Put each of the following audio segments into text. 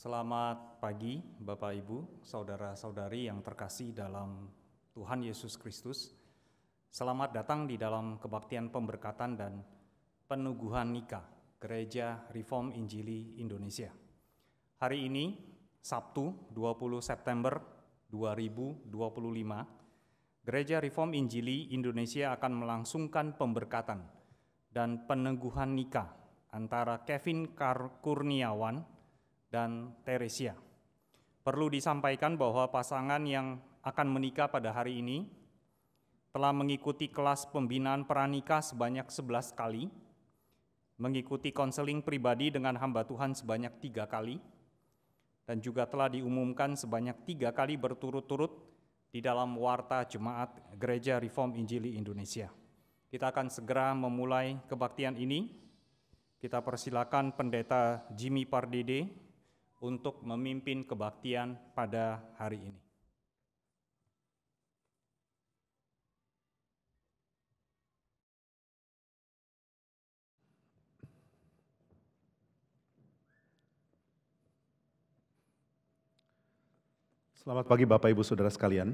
Selamat pagi Bapak Ibu, Saudara-saudari yang terkasih dalam Tuhan Yesus Kristus. Selamat datang di dalam kebaktian pemberkatan dan peneguhan nikah Gereja Reform Injili Indonesia. Hari ini, Sabtu 20 September 2025, Gereja Reform Injili Indonesia akan melangsungkan pemberkatan dan peneguhan nikah antara Kevin Kurniawan dan Teresia. Perlu disampaikan bahwa pasangan yang akan menikah pada hari ini telah mengikuti kelas pembinaan pranikah sebanyak 11 kali, mengikuti konseling pribadi dengan hamba Tuhan sebanyak 3 kali, dan juga telah diumumkan sebanyak 3 kali berturut-turut di dalam Warta Jemaat Gereja Reform Injili Indonesia. Kita akan segera memulai kebaktian ini. Kita persilakan Pendeta Jimmy Pardede untuk memimpin kebaktian pada hari ini. Selamat pagi Bapak Ibu Saudara sekalian.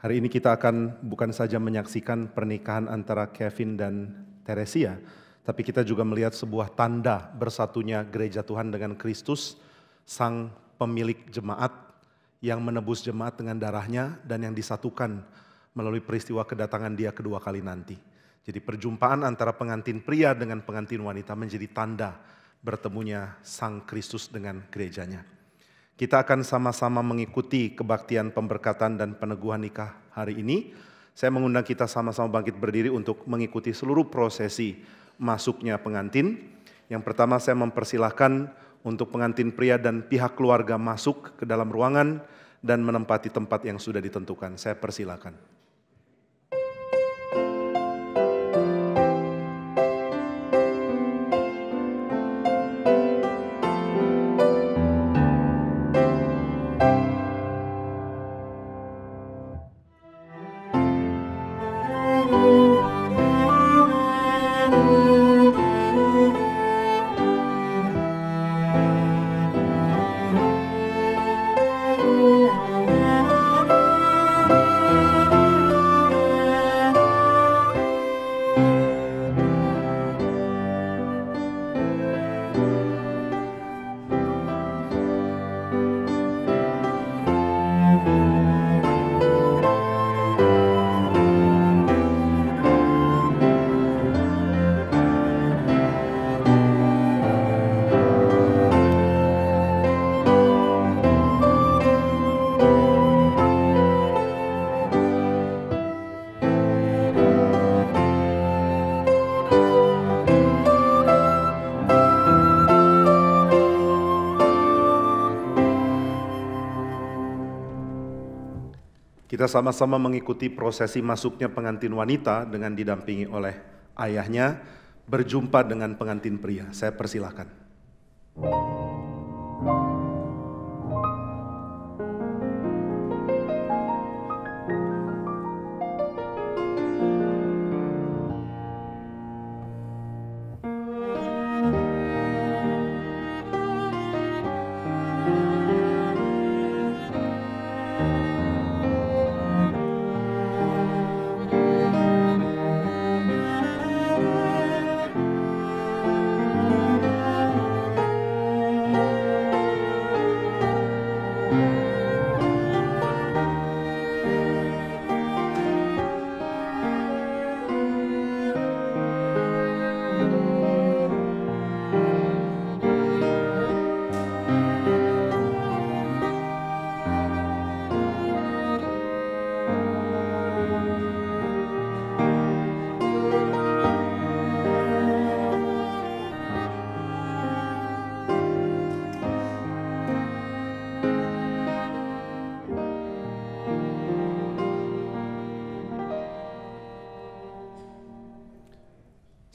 Hari ini kita akan bukan saja menyaksikan pernikahan antara Kevin dan Teresia, tapi kita juga melihat sebuah tanda bersatunya gereja Tuhan dengan Kristus, Sang pemilik jemaat yang menebus jemaat dengan darahnya dan yang disatukan melalui peristiwa kedatangan Dia kedua kali nanti. Jadi perjumpaan antara pengantin pria dengan pengantin wanita menjadi tanda bertemunya Sang Kristus dengan gerejanya. Kita akan sama-sama mengikuti kebaktian pemberkatan dan peneguhan nikah hari ini. Saya mengundang kita sama-sama bangkit berdiri untuk mengikuti seluruh prosesi masuknya pengantin. Yang pertama saya mempersilahkan untuk pengantin pria dan pihak keluarga masuk ke dalam ruangan dan menempati tempat yang sudah ditentukan. Saya persilakan. Kita sama-sama mengikuti prosesi masuknya pengantin wanita dengan didampingi oleh ayahnya, berjumpa dengan pengantin pria. Saya persilahkan.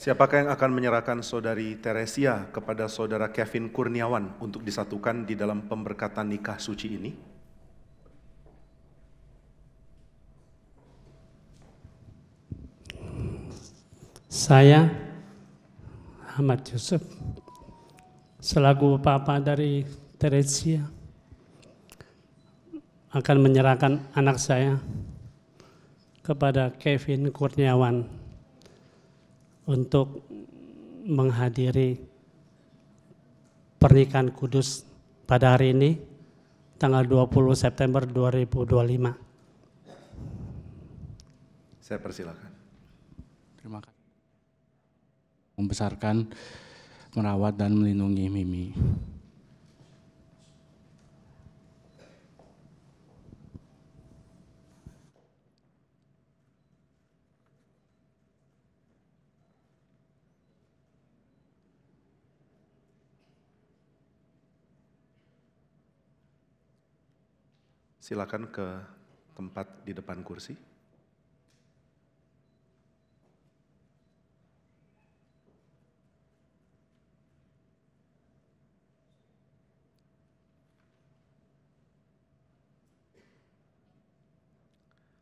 Siapakah yang akan menyerahkan saudari Teresia kepada saudara Kevin Kurniawan untuk disatukan di dalam pemberkatan nikah suci ini? Saya Ahmad Yusuf selaku Papa dari Teresia akan menyerahkan anak saya kepada Kevin Kurniawan untuk menghadiri pernikahan kudus pada hari ini, tanggal 20 September 2025. Saya persilakan. Terima kasih. Membesarkan, merawat, dan melindungi Mimi. Silakan ke tempat di depan kursi.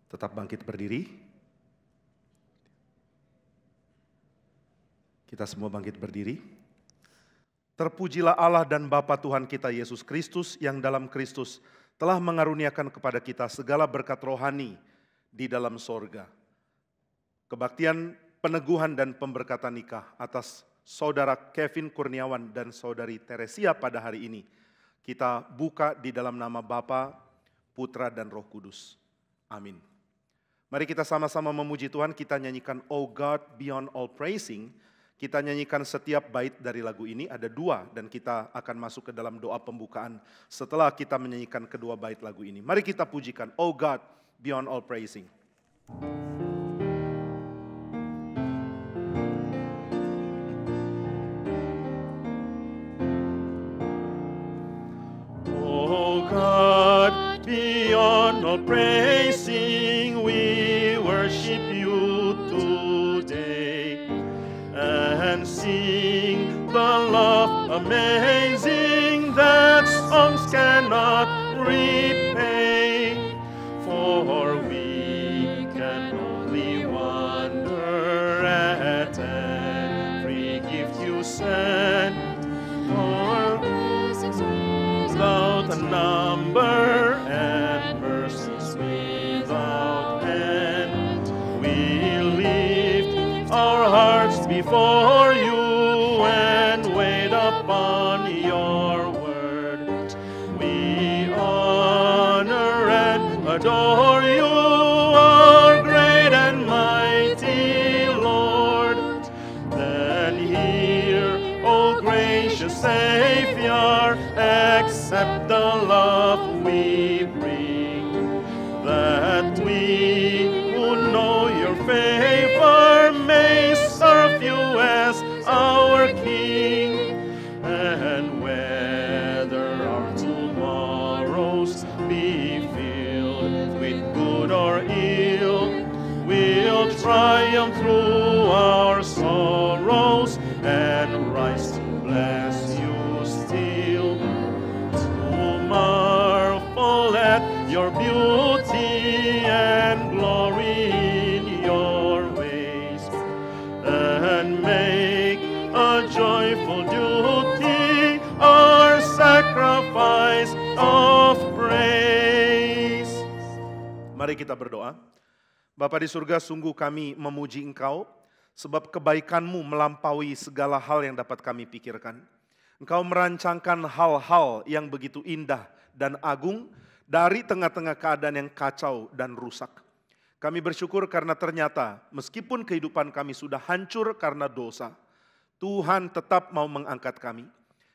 Tetap bangkit berdiri. Kita semua bangkit berdiri. Terpujilah Allah dan Bapa Tuhan kita Yesus Kristus yang dalam Kristus telah mengaruniakan kepada kita segala berkat rohani di dalam sorga. Kebaktian, peneguhan dan pemberkatan nikah atas saudara Kevin Kurniawan dan saudari Teresia pada hari ini. Kita buka di dalam nama Bapa, Putra dan Roh Kudus. Amin. Mari kita sama-sama memuji Tuhan, kita nyanyikan Oh God Beyond All Praising. Kita nyanyikan setiap bait dari lagu ini, ada 2 dan kita akan masuk ke dalam doa pembukaan setelah kita menyanyikan kedua bait lagu ini. Mari kita pujikan Oh God Beyond All Praising. Oh God beyond all praising, we worship you today and sing the love amazing that songs cannot repay. For we can only wonder at every gift you send, for without a number and mercies without end. We lift our hearts before you and wait upon your word. We honor and adore you, our great and mighty Lord. Then hear, O gracious Savior, accept the love we bring, that we who know your favor may serve you as our King. And whether our tomorrows be filled with good or ill, we'll triumph through our sorrows and rise to bless you still. To marvel at your beauty and glory in your ways, and make a joyful duty our sacrifice of praise. Mari kita berdoa. Bapa di surga, sungguh kami memuji Engkau, sebab kebaikan-Mu melampaui segala hal yang dapat kami pikirkan. Engkau merancangkan hal-hal yang begitu indah dan agung dari tengah-tengah keadaan yang kacau dan rusak. Kami bersyukur karena ternyata meskipun kehidupan kami sudah hancur karena dosa, Tuhan tetap mau mengangkat kami.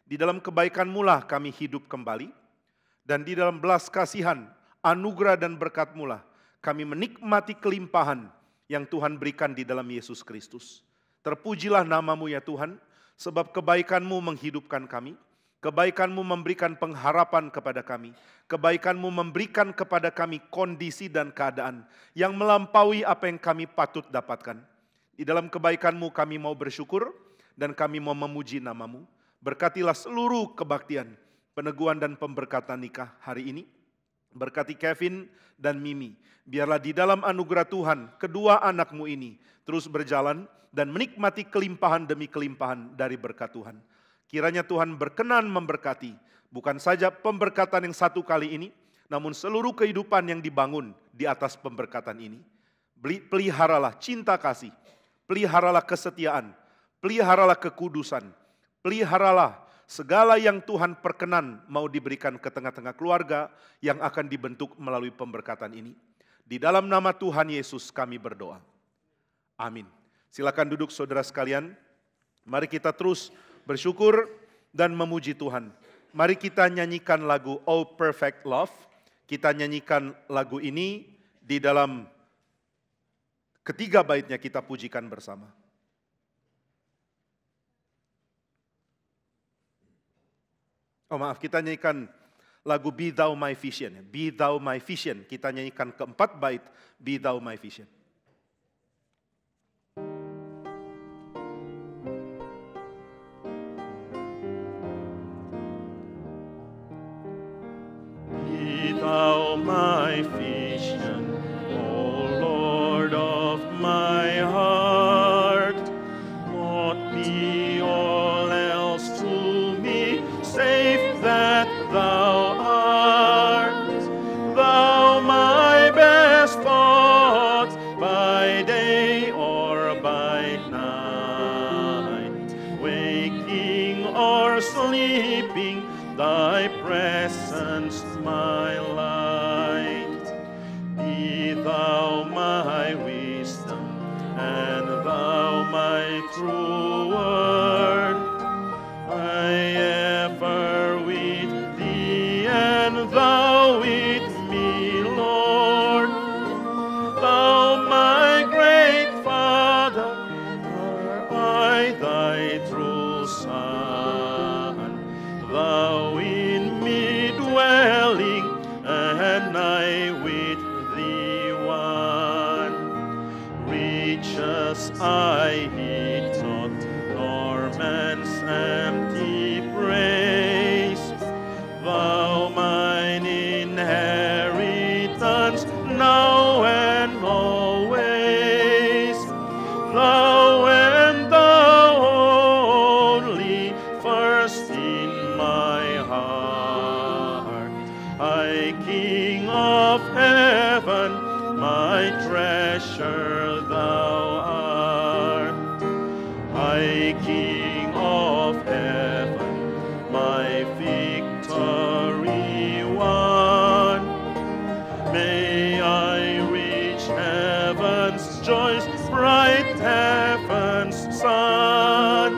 Di dalam kebaikan-Mu lah kami hidup kembali, dan di dalam belas kasihan, anugerah dan berkat-Mu lah kami menikmati kelimpahan yang Tuhan berikan di dalam Yesus Kristus. Terpujilah nama-Mu ya Tuhan, sebab kebaikan-Mu menghidupkan kami, kebaikan-Mu memberikan pengharapan kepada kami, kebaikan-Mu memberikan kepada kami kondisi dan keadaan yang melampaui apa yang kami patut dapatkan. Di dalam kebaikan-Mu kami mau bersyukur dan kami mau memuji nama-Mu. Berkatilah seluruh kebaktian, peneguhan dan pemberkatan nikah hari ini. Berkati Kevin dan Mimi. Biarlah di dalam anugerah Tuhan, kedua anak-Mu ini terus berjalan dan menikmati kelimpahan demi kelimpahan dari berkat Tuhan. Kiranya Tuhan berkenan memberkati, bukan saja pemberkatan yang satu kali ini, namun seluruh kehidupan yang dibangun di atas pemberkatan ini. Peliharalah cinta kasih, peliharalah kesetiaan, peliharalah kekudusan, peliharalah segala yang Tuhan perkenan mau diberikan ke tengah-tengah keluarga yang akan dibentuk melalui pemberkatan ini. Di dalam nama Tuhan Yesus kami berdoa. Amin. Silakan duduk saudara sekalian. Mari kita terus bersyukur dan memuji Tuhan. Mari kita nyanyikan lagu Oh Perfect Love. Kita nyanyikan lagu ini di dalam ketiga baitnya, kita pujikan bersama. Oh maaf, kita nyanyikan lagu Be Thou My Vision. Be Thou My Vision. Kita nyanyikan keempat bait Be Thou My Vision. Be Thou my vision, O Lord of my heart. What be all else to me, save that Thou art. Thou my best thought, by day or by night. Waking or sleeping, Thy presence my light. Be Thou my wisdom, and Thou my true word. I ever with Thee, and Thou with me, Lord. Thou my great Father, are I Thy true Son. Thou in me dwelling, and I with Thee one. Riches I heed not, nor man's empty praise. Thou mine inheritance, now and always. Thou and Thou only, first in my heart. I, King of heaven, my treasure Thou art. I, King of heaven, my victory won. May I reach heaven's joys, bright heaven's sun.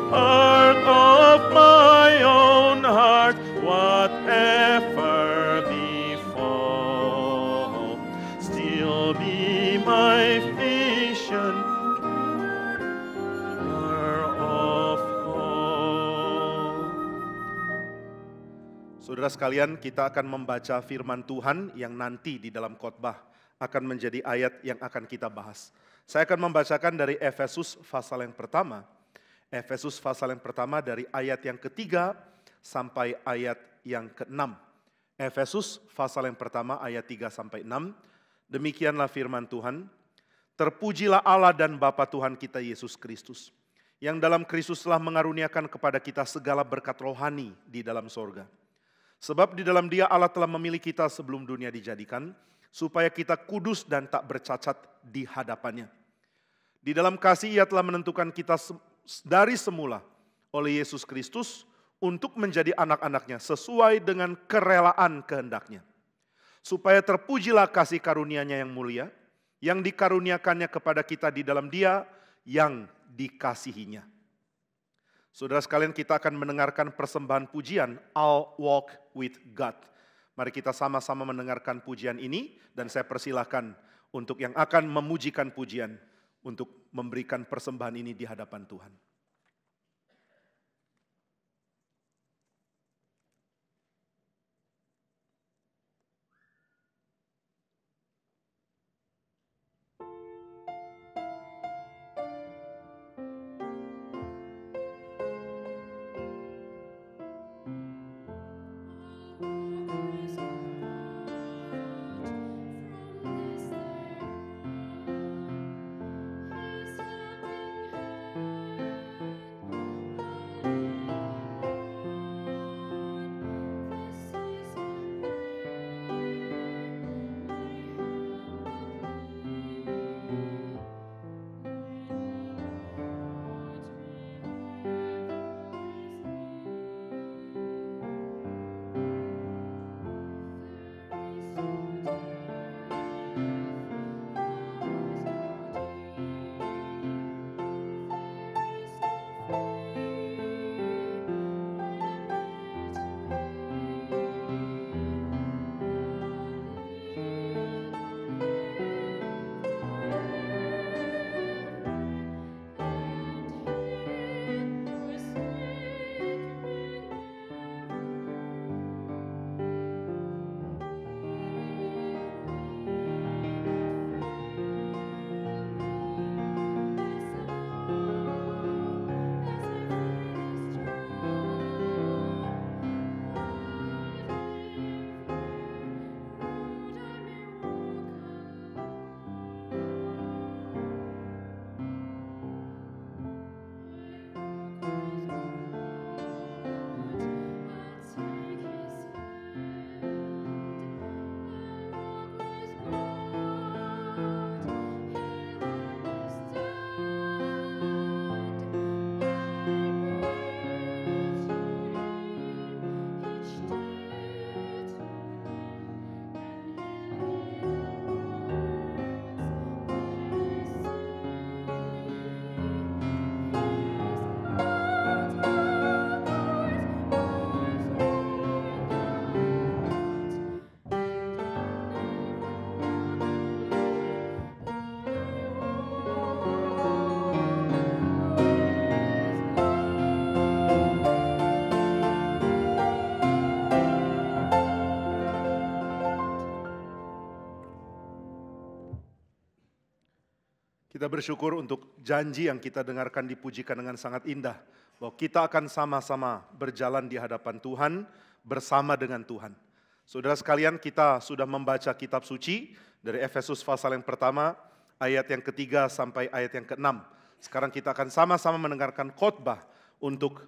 Heart of my own heart, whatever befall, still be my vision of all. Saudara sekalian, kita akan membaca firman Tuhan yang nanti di dalam khotbah akan menjadi ayat yang akan kita bahas. Saya akan membacakan dari Efesus pasal yang pertama. Efesus pasal yang pertama dari ayat yang ketiga sampai ayat yang ke-6. Efesus pasal yang pertama ayat 3 sampai 6. Demikianlah firman Tuhan. Terpujilah Allah dan Bapa Tuhan kita Yesus Kristus, yang dalam Kristus telah mengaruniakan kepada kita segala berkat rohani di dalam sorga. Sebab di dalam Dia Allah telah memilih kita sebelum dunia dijadikan, supaya kita kudus dan tak bercacat di hadapannya. Di dalam kasih Ia telah menentukan kita dari semula oleh Yesus Kristus untuk menjadi anak-anaknya sesuai dengan kerelaan kehendak-Nya. Supaya terpujilah kasih karunia-Nya yang mulia, yang dikaruniakannya kepada kita di dalam Dia yang dikasihinya. Saudara sekalian, kita akan mendengarkan persembahan pujian I'll Walk with God. Mari kita sama-sama mendengarkan pujian ini, dan saya persilahkan untuk yang akan memujikan pujian untuk memberikan persembahan ini di hadapan Tuhan. Kita bersyukur untuk janji yang kita dengarkan dipujikan dengan sangat indah, bahwa kita akan sama-sama berjalan di hadapan Tuhan, bersama dengan Tuhan. Saudara sekalian, kita sudah membaca kitab suci dari Efesus pasal yang pertama, ayat yang ketiga sampai ayat yang ke-6. Sekarang kita akan sama-sama mendengarkan khotbah untuk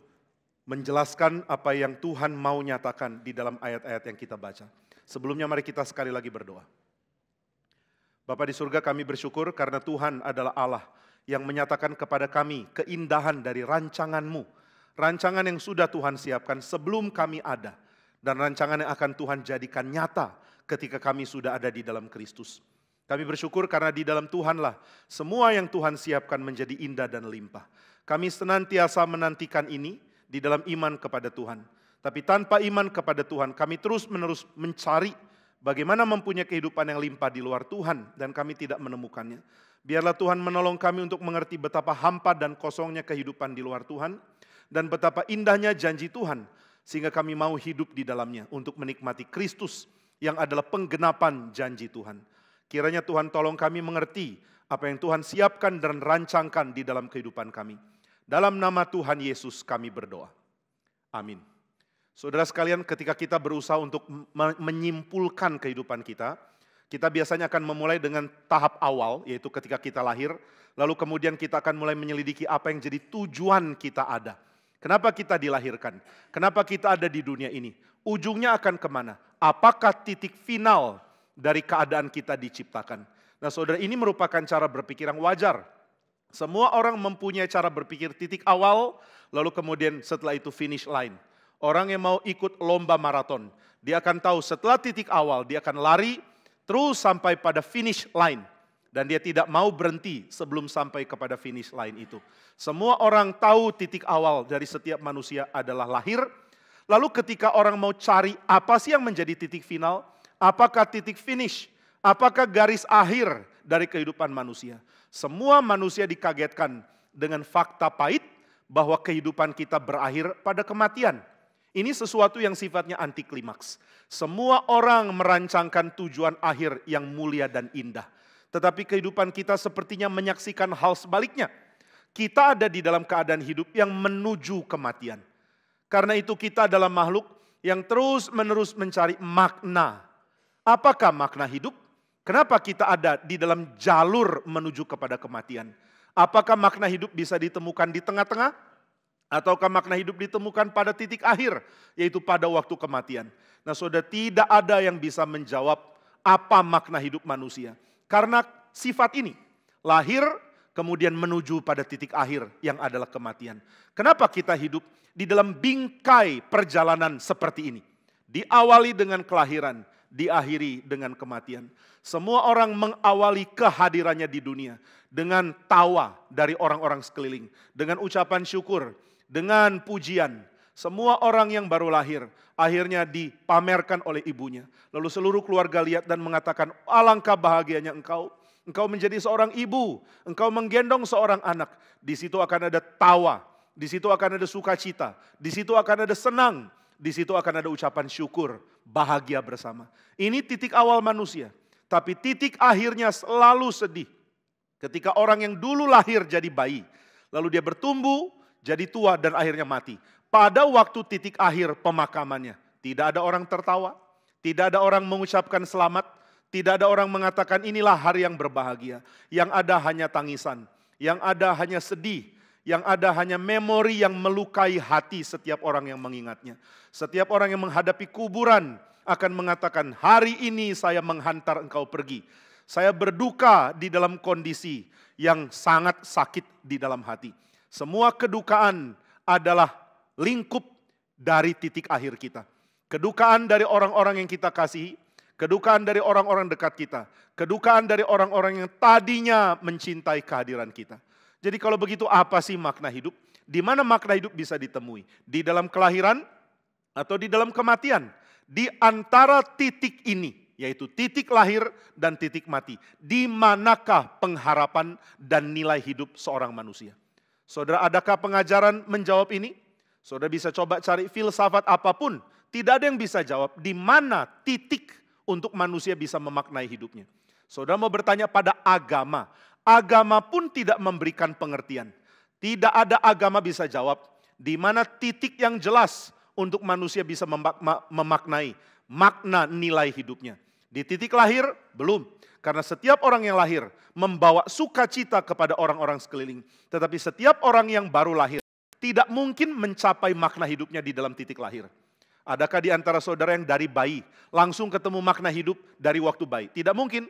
menjelaskan apa yang Tuhan mau nyatakan di dalam ayat-ayat yang kita baca. Sebelumnya mari kita sekali lagi berdoa. Bapa di surga, kami bersyukur karena Tuhan adalah Allah yang menyatakan kepada kami keindahan dari rancangan-Mu. Rancangan yang sudah Tuhan siapkan sebelum kami ada. Dan rancangan yang akan Tuhan jadikan nyata ketika kami sudah ada di dalam Kristus. Kami bersyukur karena di dalam Tuhanlah semua yang Tuhan siapkan menjadi indah dan limpah. Kami senantiasa menantikan ini di dalam iman kepada Tuhan. Tapi tanpa iman kepada Tuhan, kami terus-menerus mencari bagaimana mempunyai kehidupan yang limpah di luar Tuhan, dan kami tidak menemukannya. Biarlah Tuhan menolong kami untuk mengerti betapa hampa dan kosongnya kehidupan di luar Tuhan, dan betapa indahnya janji Tuhan, sehingga kami mau hidup di dalamnya untuk menikmati Kristus yang adalah penggenapan janji Tuhan. Kiranya Tuhan tolong kami mengerti apa yang Tuhan siapkan dan rancangkan di dalam kehidupan kami. Dalam nama Tuhan Yesus kami berdoa. Amin. Saudara sekalian, ketika kita berusaha untuk menyimpulkan kehidupan kita biasanya akan memulai dengan tahap awal, yaitu ketika kita lahir, lalu kemudian kita akan mulai menyelidiki apa yang jadi tujuan kita ada. Kenapa kita dilahirkan? Kenapa kita ada di dunia ini? Ujungnya akan kemana? Apakah titik final dari keadaan kita diciptakan? Nah saudara, ini merupakan cara berpikir yang wajar. Semua orang mempunyai cara berpikir titik awal, lalu kemudian setelah itu finish line. Orang yang mau ikut lomba maraton, dia akan tahu setelah titik awal, dia akan lari terus sampai pada finish line. Dan dia tidak mau berhenti sebelum sampai kepada finish line itu. Semua orang tahu titik awal dari setiap manusia adalah lahir. Lalu ketika orang mau cari apa sih yang menjadi titik final, apakah titik finish, apakah garis akhir dari kehidupan manusia. Semua manusia dikagetkan dengan fakta pahit bahwa kehidupan kita berakhir pada kematian. Ini sesuatu yang sifatnya anti klimaks. Semua orang merancangkan tujuan akhir yang mulia dan indah. Tetapi kehidupan kita sepertinya menyaksikan hal sebaliknya. Kita ada di dalam keadaan hidup yang menuju kematian. Karena itu kita adalah makhluk yang terus-menerus mencari makna. Apakah makna hidup? Kenapa kita ada di dalam jalur menuju kepada kematian? Apakah makna hidup bisa ditemukan di tengah-tengah? Ataukah makna hidup ditemukan pada titik akhir, yaitu pada waktu kematian? Nah saudara, tidak ada yang bisa menjawab apa makna hidup manusia. Karena sifat ini, lahir kemudian menuju pada titik akhir yang adalah kematian. Kenapa kita hidup di dalam bingkai perjalanan seperti ini? Diawali dengan kelahiran, diakhiri dengan kematian. Semua orang mengawali kehadirannya di dunia dengan tawa dari orang-orang sekeliling, dengan ucapan syukur, dengan pujian. Semua orang yang baru lahir akhirnya dipamerkan oleh ibunya. Lalu seluruh keluarga lihat dan mengatakan, alangkah bahagianya engkau. Engkau menjadi seorang ibu, engkau menggendong seorang anak. Di situ akan ada tawa, di situ akan ada sukacita, di situ akan ada senang, di situ akan ada ucapan syukur, bahagia bersama. Ini titik awal manusia. Tapi titik akhirnya selalu sedih. Ketika orang yang dulu lahir jadi bayi, lalu dia bertumbuh, jadi tua dan akhirnya mati. Pada waktu titik akhir pemakamannya, tidak ada orang tertawa, tidak ada orang mengucapkan selamat, tidak ada orang mengatakan inilah hari yang berbahagia. Yang ada hanya tangisan, yang ada hanya sedih, yang ada hanya memori yang melukai hati setiap orang yang mengingatnya. Setiap orang yang menghadapi kuburan akan mengatakan, hari ini saya menghantar engkau pergi. Saya berduka di dalam kondisi yang sangat sakit di dalam hati. Semua kedukaan adalah lingkup dari titik akhir kita. Kedukaan dari orang-orang yang kita kasihi, kedukaan dari orang-orang dekat kita, kedukaan dari orang-orang yang tadinya mencintai kehadiran kita. Jadi kalau begitu apa sih makna hidup? Di mana makna hidup bisa ditemui? Di dalam kelahiran atau di dalam kematian? Di antara titik ini, yaitu titik lahir dan titik mati. Di manakah pengharapan dan nilai hidup seorang manusia? Saudara, adakah pengajaran menjawab ini? Saudara bisa coba cari filsafat apapun. Tidak ada yang bisa jawab di mana titik untuk manusia bisa memaknai hidupnya. Saudara mau bertanya pada agama. Agama pun tidak memberikan pengertian. Tidak ada agama bisa jawab di mana titik yang jelas untuk manusia bisa memaknai makna nilai hidupnya. Di titik lahir, belum. Karena setiap orang yang lahir membawa sukacita kepada orang-orang sekeliling. Tetapi setiap orang yang baru lahir tidak mungkin mencapai makna hidupnya di dalam titik lahir. Adakah di antara saudara yang dari bayi langsung ketemu makna hidup dari waktu bayi? Tidak mungkin.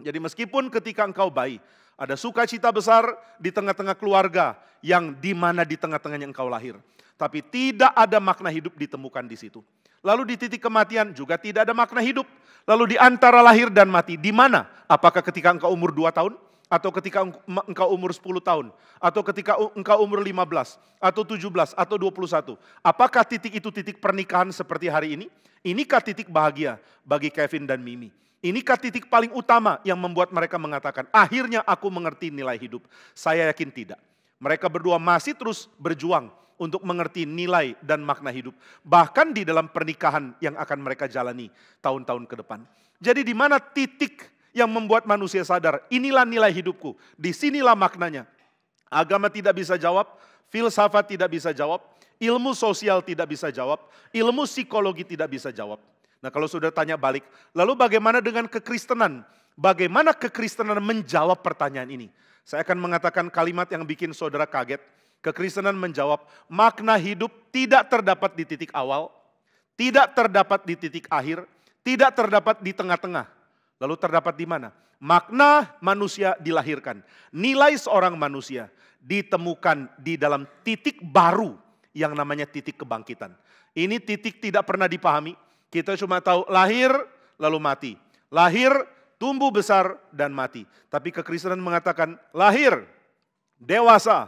Jadi meskipun ketika engkau bayi, ada sukacita besar di tengah-tengah keluarga yang di mana di tengah-tengahnya engkau lahir. Tapi tidak ada makna hidup ditemukan di situ. Lalu di titik kematian juga tidak ada makna hidup. Lalu di antara lahir dan mati, di mana? Apakah ketika engkau umur 2 tahun? Atau ketika engkau umur 10 tahun? Atau ketika engkau umur 15? Atau 17? Atau 21? Apakah titik itu titik pernikahan seperti hari ini? Inikah titik bahagia bagi Kevin dan Mimi? Inikah titik paling utama yang membuat mereka mengatakan, akhirnya aku mengerti nilai hidup? Saya yakin tidak. Mereka berdua masih terus berjuang untuk mengerti nilai dan makna hidup. Bahkan di dalam pernikahan yang akan mereka jalani tahun-tahun ke depan. Jadi di mana titik yang membuat manusia sadar, inilah nilai hidupku, disinilah maknanya. Agama tidak bisa jawab, filsafat tidak bisa jawab, ilmu sosial tidak bisa jawab, ilmu psikologi tidak bisa jawab. Nah kalau sudah tanya balik, lalu bagaimana dengan kekristenan? Bagaimana kekristenan menjawab pertanyaan ini? Saya akan mengatakan kalimat yang bikin saudara kaget. Kekristenan menjawab, makna hidup tidak terdapat di titik awal, tidak terdapat di titik akhir, tidak terdapat di tengah-tengah. Lalu terdapat di mana? Makna manusia dilahirkan. Nilai seorang manusia ditemukan di dalam titik baru yang namanya titik kebangkitan. Ini titik tidak pernah dipahami. Kita cuma tahu lahir lalu mati. Lahir, tumbuh besar dan mati. Tapi kekristenan mengatakan lahir, dewasa,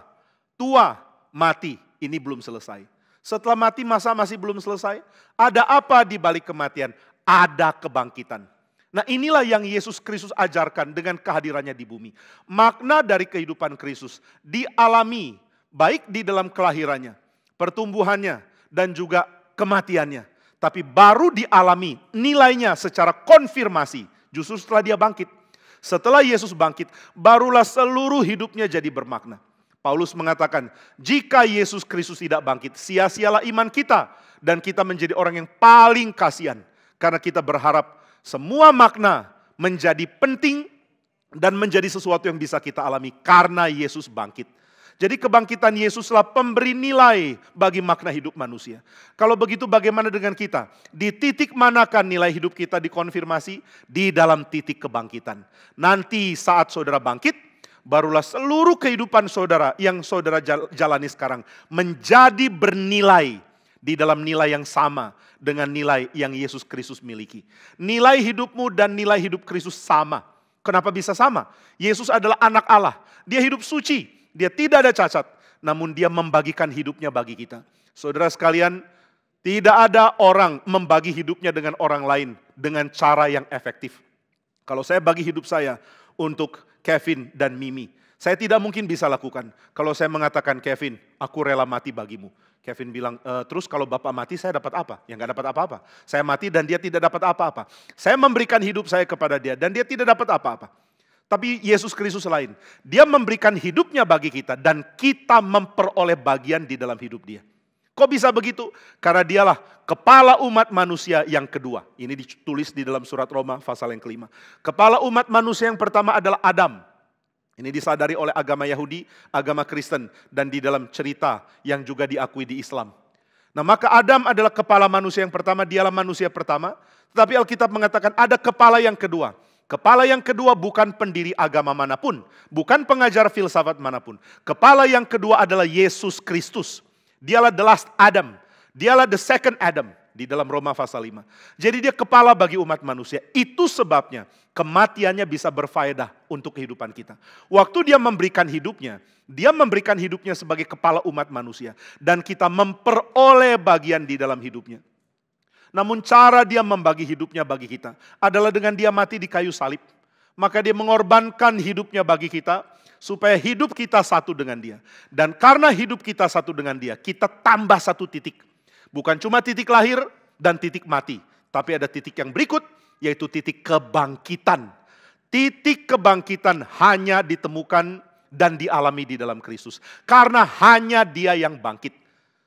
tua, mati. Ini belum selesai. Setelah mati masa masih belum selesai? Ada apa di balik kematian? Ada kebangkitan. Nah inilah yang Yesus Kristus ajarkan dengan kehadirannya di bumi. Makna dari kehidupan Kristus dialami baik di dalam kelahirannya, pertumbuhannya, dan juga kematiannya. Tapi baru dialami nilainya secara konfirmasi justru setelah dia bangkit. Setelah Yesus bangkit, barulah seluruh hidupnya jadi bermakna. Paulus mengatakan, jika Yesus Kristus tidak bangkit, sia-sialah iman kita. Dan kita menjadi orang yang paling kasihan. Karena kita berharap semua makna menjadi penting dan menjadi sesuatu yang bisa kita alami karena Yesus bangkit. Jadi kebangkitan Yesuslah pemberi nilai bagi makna hidup manusia. Kalau begitu bagaimana dengan kita? Di titik manakah nilai hidup kita dikonfirmasi? Di dalam titik kebangkitan. Nanti saat saudara bangkit, barulah seluruh kehidupan saudara yang saudara jalani sekarang menjadi bernilai di dalam nilai yang sama dengan nilai yang Yesus Kristus miliki. Nilai hidupmu dan nilai hidup Kristus sama. Kenapa bisa sama? Yesus adalah anak Allah. Dia hidup suci. Dia tidak ada cacat, namun dia membagikan hidupnya bagi kita. Saudara sekalian, tidak ada orang membagi hidupnya dengan orang lain dengan cara yang efektif. Kalau saya bagi hidup saya untuk Kevin dan Mimi, saya tidak mungkin bisa lakukan. Kalau saya mengatakan, Kevin, aku rela mati bagimu. Kevin bilang, terus kalau Bapak mati saya dapat apa? Ya nggak dapat apa-apa. Saya mati dan dia tidak dapat apa-apa. Saya memberikan hidup saya kepada dia dan dia tidak dapat apa-apa. Tapi Yesus Kristus lain. Dia memberikan hidupnya bagi kita dan kita memperoleh bagian di dalam hidup dia. Kok bisa begitu? Karena dialah kepala umat manusia yang kedua. Ini ditulis di dalam surat Roma pasal yang kelima. Kepala umat manusia yang pertama adalah Adam. Ini disadari oleh agama Yahudi, agama Kristen, dan di dalam cerita yang juga diakui di Islam. Nah maka Adam adalah kepala manusia yang pertama, dialah manusia pertama. Tetapi Alkitab mengatakan ada kepala yang kedua. Kepala yang kedua bukan pendiri agama manapun, bukan pengajar filsafat manapun. Kepala yang kedua adalah Yesus Kristus. Dialah the last Adam, dialah the second Adam di dalam Roma pasal 5. Jadi dia kepala bagi umat manusia. Itu sebabnya kematiannya bisa berfaedah untuk kehidupan kita. Waktu dia memberikan hidupnya sebagai kepala umat manusia. Dan kita memperoleh bagian di dalam hidupnya. Namun cara dia membagi hidupnya bagi kita adalah dengan dia mati di kayu salib. Maka dia mengorbankan hidupnya bagi kita supaya hidup kita satu dengan dia. Dan karena hidup kita satu dengan dia, kita tambah satu titik. Bukan cuma titik lahir dan titik mati. Tapi ada titik yang berikut, yaitu titik kebangkitan. Titik kebangkitan hanya ditemukan dan dialami di dalam Kristus. Karena hanya Dia yang bangkit.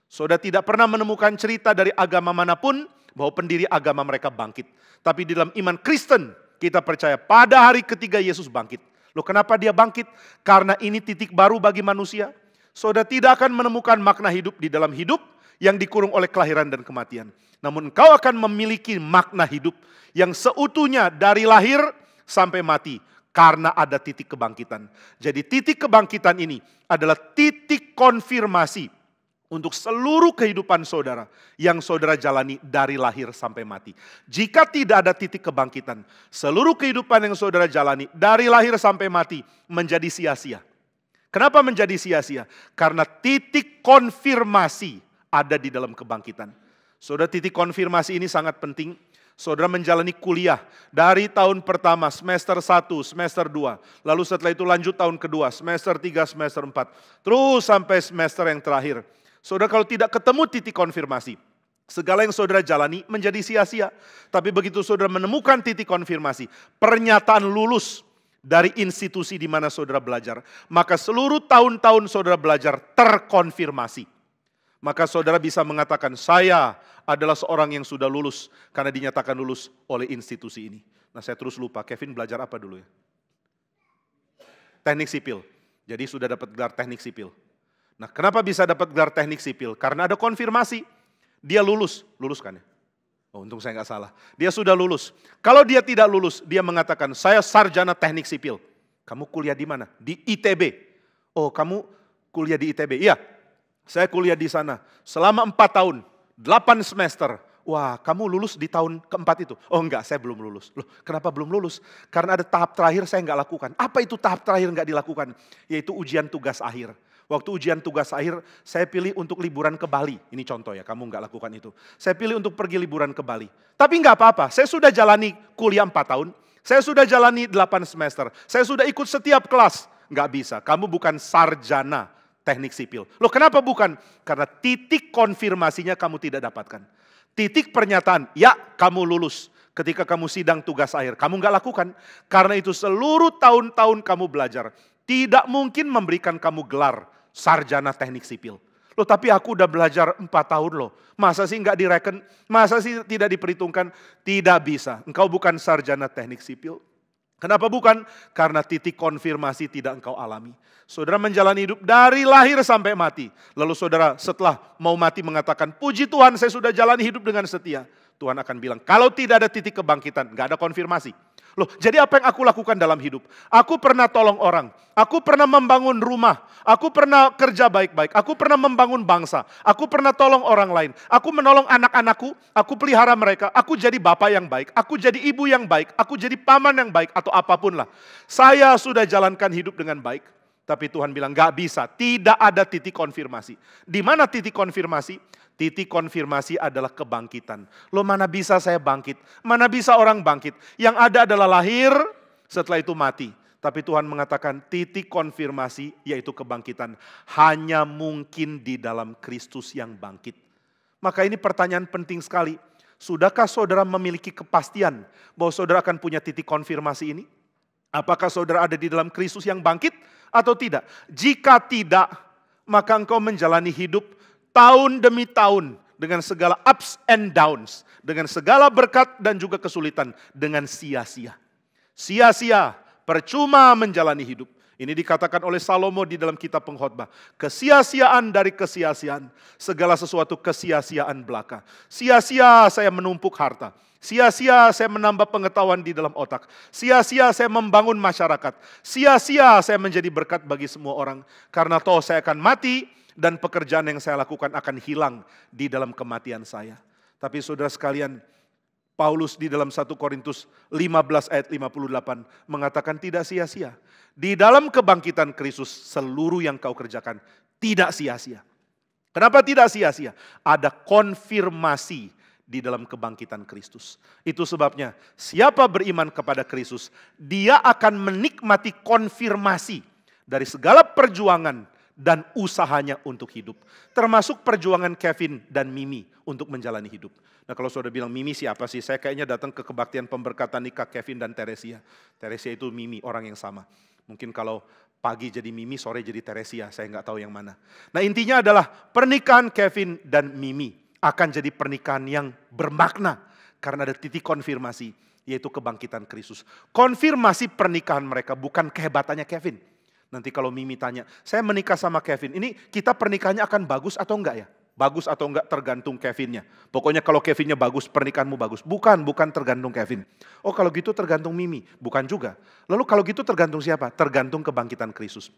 Saudara tidak pernah menemukan cerita dari agama manapun bahwa pendiri agama mereka bangkit. Tapi di dalam iman Kristen kita percaya pada hari ketiga Yesus bangkit. Loh, kenapa Dia bangkit? Karena ini titik baru bagi manusia. Saudara tidak akan menemukan makna hidup di dalam hidup yang dikurung oleh kelahiran dan kematian. Namun engkau akan memiliki makna hidup yang seutuhnya dari lahir sampai mati. Karena ada titik kebangkitan. Jadi titik kebangkitan ini adalah titik konfirmasi untuk seluruh kehidupan saudara yang saudara jalani dari lahir sampai mati. Jika tidak ada titik kebangkitan, seluruh kehidupan yang saudara jalani dari lahir sampai mati menjadi sia-sia. Kenapa menjadi sia-sia? Karena titik konfirmasi ada di dalam kebangkitan. Saudara, titik konfirmasi ini sangat penting. Saudara menjalani kuliah dari tahun pertama, semester 1, semester 2. Lalu setelah itu lanjut tahun kedua, semester 3, semester 4. Terus sampai semester yang terakhir. Saudara, kalau tidak ketemu titik konfirmasi, segala yang saudara jalani menjadi sia-sia. Tapi begitu saudara menemukan titik konfirmasi, pernyataan lulus dari institusi di mana saudara belajar, maka seluruh tahun-tahun saudara belajar terkonfirmasi. Maka saudara bisa mengatakan, saya adalah seorang yang sudah lulus karena dinyatakan lulus oleh institusi ini. Nah, saya terus lupa, Kevin belajar apa dulu ya? Teknik sipil. Jadi sudah dapat gelar teknik sipil. Nah, kenapa bisa dapat gelar teknik sipil? Karena ada konfirmasi. Dia lulus kan ya? Oh, untung saya nggak salah. Dia sudah lulus. Kalau dia tidak lulus, dia mengatakan, saya sarjana teknik sipil. Kamu kuliah di mana? Di ITB. Oh, kamu kuliah di ITB? Iya. Saya kuliah di sana selama 4 tahun, 8 semester. Wah, kamu lulus di tahun keempat itu? Oh enggak, saya belum lulus. Loh, kenapa belum lulus? Karena ada tahap terakhir saya enggak lakukan. Apa itu tahap terakhir enggak dilakukan? Yaitu ujian tugas akhir. Waktu ujian tugas akhir, saya pilih untuk liburan ke Bali. Ini contoh ya, kamu enggak lakukan itu. Saya pilih untuk pergi liburan ke Bali. Tapi enggak apa-apa, saya sudah jalani kuliah 4 tahun. Saya sudah jalani 8 semester. Saya sudah ikut setiap kelas. Enggak bisa, kamu bukan sarjana teknik sipil. Loh, kenapa bukan? Karena titik konfirmasinya kamu tidak dapatkan. Titik pernyataan, ya kamu lulus. Ketika kamu sidang tugas akhir, kamu nggak lakukan. Karena itu seluruh tahun-tahun kamu belajar, tidak mungkin memberikan kamu gelar sarjana teknik sipil. Loh, tapi aku udah belajar 4 tahun loh. Masa sih nggak direken? Masa sih tidak diperhitungkan? Tidak bisa. Engkau bukan sarjana teknik sipil. Kenapa bukan? Karena titik konfirmasi tidak engkau alami. Saudara menjalani hidup dari lahir sampai mati. Lalu saudara setelah mau mati mengatakan, puji Tuhan saya sudah jalani hidup dengan setia. Tuhan akan bilang, kalau tidak ada titik kebangkitan, nggak ada konfirmasi. Loh, jadi apa yang aku lakukan dalam hidup? Aku pernah tolong orang, aku pernah membangun rumah, aku pernah kerja baik-baik, aku pernah membangun bangsa, aku pernah tolong orang lain, aku menolong anak-anakku, aku pelihara mereka, aku jadi bapak yang baik, aku jadi ibu yang baik, aku jadi paman yang baik, atau apapun lah. Saya sudah jalankan hidup dengan baik. Tapi Tuhan bilang gak bisa, tidak ada titik konfirmasi. Di mana titik konfirmasi? Titik konfirmasi adalah kebangkitan. Loh, mana bisa saya bangkit? Mana bisa orang bangkit? Yang ada adalah lahir, setelah itu mati. Tapi Tuhan mengatakan titik konfirmasi yaitu kebangkitan. Hanya mungkin di dalam Kristus yang bangkit. Maka ini pertanyaan penting sekali. Sudahkah saudara memiliki kepastian bahwa saudara akan punya titik konfirmasi ini? Apakah saudara ada di dalam Kristus yang bangkit atau tidak? Jika tidak, maka engkau menjalani hidup tahun demi tahun dengan segala ups and downs, dengan segala berkat dan juga kesulitan, dengan sia-sia. Sia-sia, percuma menjalani hidup. Ini dikatakan oleh Salomo di dalam kitab Pengkhotbah. Kesia-siaan dari kesia-siaan, segala sesuatu kesia-siaan belaka. Sia-sia saya menumpuk harta. Sia-sia saya menambah pengetahuan di dalam otak. Sia-sia saya membangun masyarakat. Sia-sia saya menjadi berkat bagi semua orang. Karena toh saya akan mati dan pekerjaan yang saya lakukan akan hilang di dalam kematian saya. Tapi saudara sekalian, Paulus di dalam 1 Korintus 15 ayat 58 mengatakan tidak sia-sia. Di dalam kebangkitan Kristus seluruh yang kau kerjakan tidak sia-sia. Kenapa tidak sia-sia? Ada konfirmasi di dalam kebangkitan Kristus. Itu sebabnya siapa beriman kepada Kristus, dia akan menikmati konfirmasi dari segala perjuangan dan usahanya untuk hidup. Termasuk perjuangan Kevin dan Mimi untuk menjalani hidup. Nah kalau saudara bilang, Mimi siapa sih? Saya kayaknya datang ke kebaktian pemberkatan nikah Kevin dan Teresia. Teresia itu Mimi, orang yang sama. Mungkin kalau pagi jadi Mimi, sore jadi Teresia, saya nggak tahu yang mana. Nah intinya adalah pernikahan Kevin dan Mimi akan jadi pernikahan yang bermakna. Karena ada titik konfirmasi, yaitu kebangkitan Kristus. Konfirmasi pernikahan mereka bukan kehebatannya Kevin. Nanti kalau Mimi tanya, saya menikah sama Kevin, ini kita pernikahannya akan bagus atau enggak ya? Bagus atau enggak tergantung Kevinnya. Pokoknya kalau Kevinnya bagus, pernikahanmu bagus. Bukan tergantung Kevin. Oh kalau gitu tergantung Mimi. Bukan juga. Lalu kalau gitu tergantung siapa? Tergantung kebangkitan Kristus.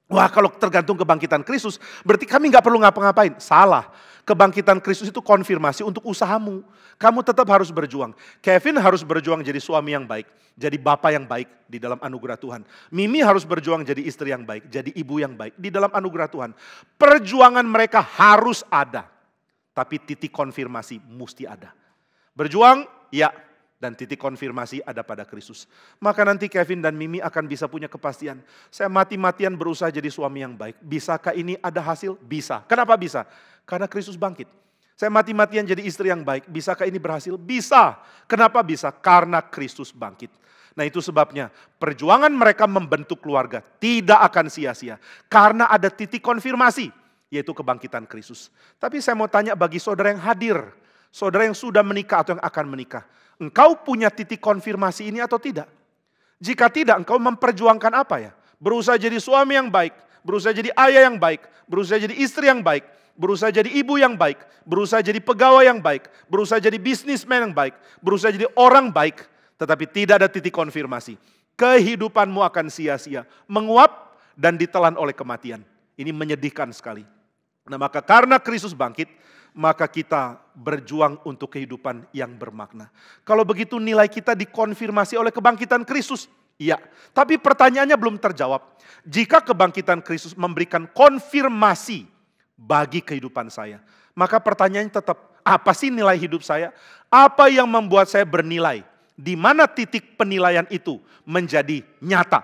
Wah kalau tergantung kebangkitan Kristus, berarti kami nggak perlu ngapa-ngapain. Salah. Kebangkitan Kristus itu konfirmasi untuk usahamu. Kamu tetap harus berjuang. Kevin harus berjuang jadi suami yang baik. Jadi bapak yang baik di dalam anugerah Tuhan. Mimi harus berjuang jadi istri yang baik. Jadi ibu yang baik di dalam anugerah Tuhan. Perjuangan mereka harus ada. Tapi titik konfirmasi mesti ada. Berjuang, ya. Dan titik konfirmasi ada pada Kristus. Maka nanti Kevin dan Mimi akan bisa punya kepastian. Saya mati-matian berusaha jadi suami yang baik. Bisakah ini ada hasil? Bisa. Kenapa bisa? Karena Kristus bangkit. Saya mati-matian jadi istri yang baik. Bisakah ini berhasil? Bisa. Kenapa bisa? Karena Kristus bangkit. Nah itu sebabnya perjuangan mereka membentuk keluarga tidak akan sia-sia. Karena ada titik konfirmasi, yaitu kebangkitan Kristus. Tapi saya mau tanya bagi saudara yang hadir. Saudara yang sudah menikah atau yang akan menikah. Engkau punya titik konfirmasi ini atau tidak? Jika tidak, engkau memperjuangkan apa ya? Berusaha jadi suami yang baik, berusaha jadi ayah yang baik, berusaha jadi istri yang baik, berusaha jadi ibu yang baik, berusaha jadi pegawai yang baik, berusaha jadi bisnismen yang baik, berusaha jadi orang baik, tetapi tidak ada titik konfirmasi. Kehidupanmu akan sia-sia, menguap dan ditelan oleh kematian. Ini menyedihkan sekali. Nah maka karena Kristus bangkit, maka kita berjuang untuk kehidupan yang bermakna. Kalau begitu nilai kita dikonfirmasi oleh kebangkitan Kristus. Iya, tapi pertanyaannya belum terjawab. Jika kebangkitan Kristus memberikan konfirmasi bagi kehidupan saya, maka pertanyaannya tetap, apa sih nilai hidup saya? Apa yang membuat saya bernilai? Di mana titik penilaian itu menjadi nyata?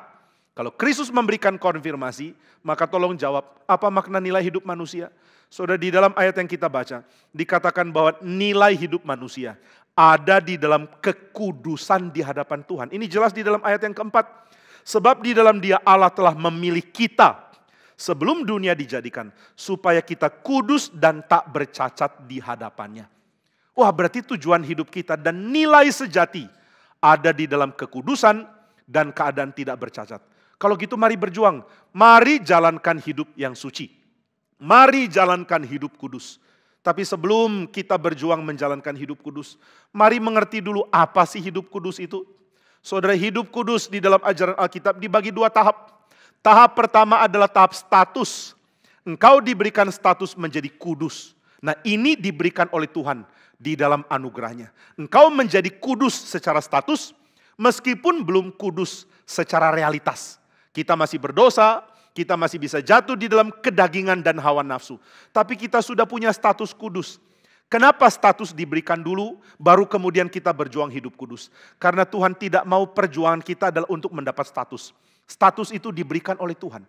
Kalau Kristus memberikan konfirmasi, maka tolong jawab, apa makna nilai hidup manusia? Saudara, di dalam ayat yang kita baca, dikatakan bahwa nilai hidup manusia ada di dalam kekudusan di hadapan Tuhan. Ini jelas di dalam ayat yang keempat. Sebab di dalam Dia Allah telah memilih kita sebelum dunia dijadikan, supaya kita kudus dan tak bercacat di hadapannya. Wah, berarti tujuan hidup kita dan nilai sejati ada di dalam kekudusan dan keadaan tidak bercacat. Kalau gitu mari berjuang, mari jalankan hidup yang suci. Mari jalankan hidup kudus. Tapi sebelum kita berjuang menjalankan hidup kudus, mari mengerti dulu apa sih hidup kudus itu. Saudara, hidup kudus di dalam ajaran Alkitab dibagi dua tahap. Tahap pertama adalah tahap status. Engkau diberikan status menjadi kudus. Nah ini diberikan oleh Tuhan di dalam anugerahnya. Engkau menjadi kudus secara status, meskipun belum kudus secara realitas. Kita masih berdosa, kita masih bisa jatuh di dalam kedagingan dan hawa nafsu. Tapi kita sudah punya status kudus. Kenapa status diberikan dulu, baru kemudian kita berjuang hidup kudus? Karena Tuhan tidak mau perjuangan kita adalah untuk mendapat status. Status itu diberikan oleh Tuhan.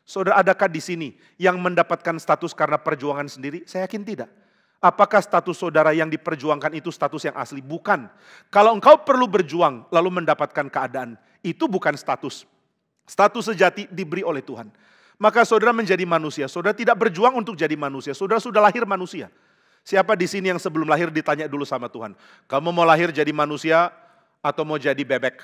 Saudara, adakah di sini yang mendapatkan status karena perjuangan sendiri? Saya yakin tidak. Apakah status saudara yang diperjuangkan itu status yang asli? Bukan. Kalau engkau perlu berjuang lalu mendapatkan keadaan, itu bukan status. Status sejati diberi oleh Tuhan. Maka saudara menjadi manusia. Saudara tidak berjuang untuk jadi manusia. Saudara sudah lahir manusia. Siapa di sini yang sebelum lahir ditanya dulu sama Tuhan, kamu mau lahir jadi manusia atau mau jadi bebek?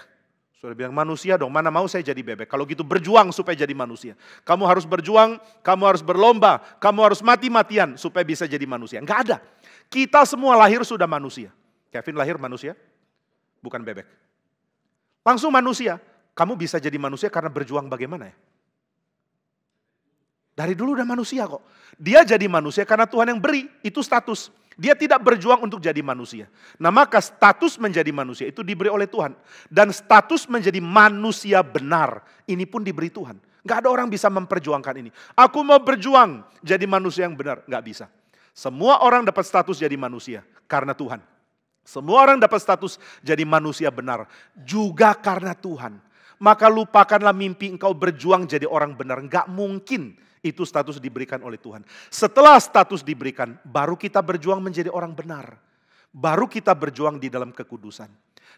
Saudara bilang manusia dong, mana mau saya jadi bebek. Kalau gitu berjuang supaya jadi manusia. Kamu harus berjuang, kamu harus berlomba, kamu harus mati-matian supaya bisa jadi manusia. Enggak ada. Kita semua lahir sudah manusia. Kevin lahir manusia, bukan bebek. Langsung manusia. Kamu bisa jadi manusia karena berjuang bagaimana ya? Dari dulu udah manusia kok. Dia jadi manusia karena Tuhan yang beri, itu status. Dia tidak berjuang untuk jadi manusia. Nah maka status menjadi manusia itu diberi oleh Tuhan. Dan status menjadi manusia benar, ini pun diberi Tuhan. Gak ada orang bisa memperjuangkan ini. Aku mau berjuang jadi manusia yang benar, gak bisa. Semua orang dapat status jadi manusia karena Tuhan. Semua orang dapat status jadi manusia benar juga karena Tuhan. Maka lupakanlah mimpi engkau berjuang jadi orang benar. Enggak mungkin Itu status diberikan oleh Tuhan. Setelah status diberikan, baru kita berjuang menjadi orang benar. Baru kita berjuang di dalam kekudusan.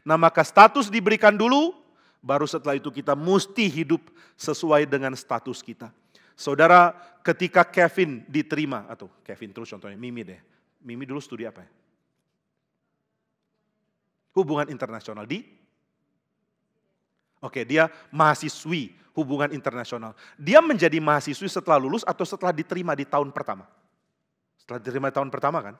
Nah maka status diberikan dulu, baru setelah itu kita mesti hidup sesuai dengan status kita. Saudara, ketika Kevin diterima, atau Kevin terus contohnya, Mimi deh. Mimi dulu studi apa ya? Hubungan internasional di? Oke, dia mahasiswi hubungan internasional. Dia menjadi mahasiswi setelah lulus atau setelah diterima di tahun pertama? Setelah diterima di tahun pertama kan?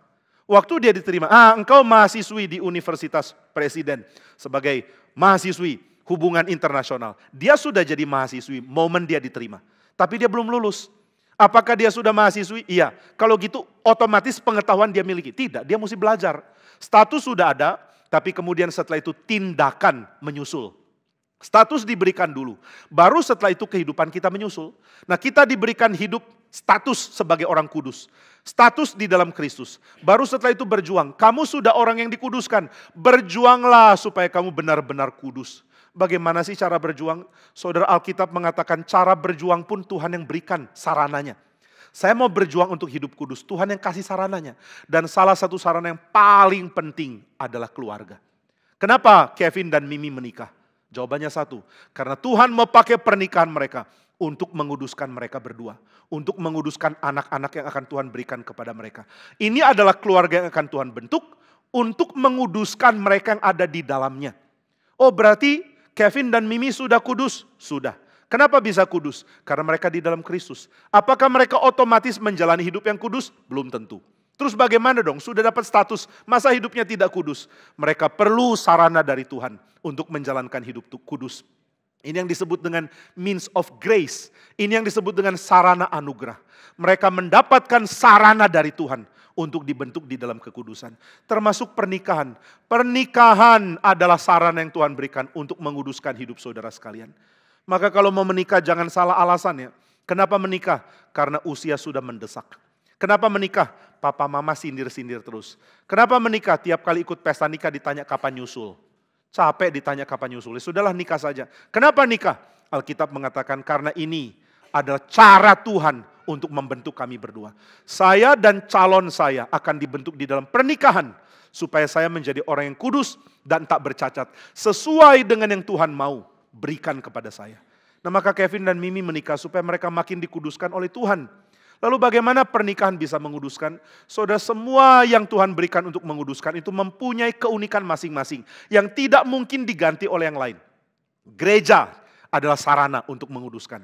Waktu dia diterima, engkau mahasiswi di Universitas Presiden sebagai mahasiswi hubungan internasional. Dia sudah jadi mahasiswi momen dia diterima. Tapi dia belum lulus. Apakah dia sudah mahasiswi? Iya. Kalau gitu otomatis pengetahuan dia miliki. Tidak, dia mesti belajar. Status sudah ada, tapi kemudian setelah itu tindakan menyusul. Status diberikan dulu, baru setelah itu kehidupan kita menyusul. Nah kita diberikan hidup status sebagai orang kudus. Status di dalam Kristus. Baru setelah itu berjuang. Kamu sudah orang yang dikuduskan. Berjuanglah supaya kamu benar-benar kudus. Bagaimana sih cara berjuang? Saudara, Alkitab mengatakan cara berjuang pun Tuhan yang berikan sarananya. Saya mau berjuang untuk hidup kudus. Tuhan yang kasih sarananya. Dan salah satu sarana yang paling penting adalah keluarga. Kenapa Kevin dan Mimi menikah? Jawabannya satu, karena Tuhan mau pakai pernikahan mereka untuk menguduskan mereka berdua. Untuk menguduskan anak-anak yang akan Tuhan berikan kepada mereka. Ini adalah keluarga yang akan Tuhan bentuk untuk menguduskan mereka yang ada di dalamnya. Oh berarti Kevin dan Mimi sudah kudus? Sudah. Kenapa bisa kudus? Karena mereka di dalam Kristus. Apakah mereka otomatis menjalani hidup yang kudus? Belum tentu. Terus bagaimana dong? Sudah dapat status, masa hidupnya tidak kudus? Mereka perlu sarana dari Tuhan untuk menjalankan hidup kudus. Ini yang disebut dengan means of grace. Ini yang disebut dengan sarana anugerah. Mereka mendapatkan sarana dari Tuhan untuk dibentuk di dalam kekudusan. Termasuk pernikahan. Pernikahan adalah sarana yang Tuhan berikan untuk menguduskan hidup saudara sekalian. Maka kalau mau menikah jangan salah alasan ya. Kenapa menikah? Karena usia sudah mendesak. Kenapa menikah? Papa mama sindir-sindir terus. Kenapa menikah? Tiap kali ikut pesta nikah ditanya kapan nyusul. Capek ditanya kapan nyusul. Sudahlah nikah saja. Kenapa nikah? Alkitab mengatakan karena ini adalah cara Tuhan untuk membentuk kami berdua. Saya dan calon saya akan dibentuk di dalam pernikahan. Supaya saya menjadi orang yang kudus dan tak bercacat. Sesuai dengan yang Tuhan mau berikan kepada saya. Nah maka Kevin dan Mimi menikah supaya mereka makin dikuduskan oleh Tuhan. Lalu bagaimana pernikahan bisa menguduskan? Saudara, semua yang Tuhan berikan untuk menguduskan itu mempunyai keunikan masing-masing. Yang tidak mungkin diganti oleh yang lain. Gereja adalah sarana untuk menguduskan.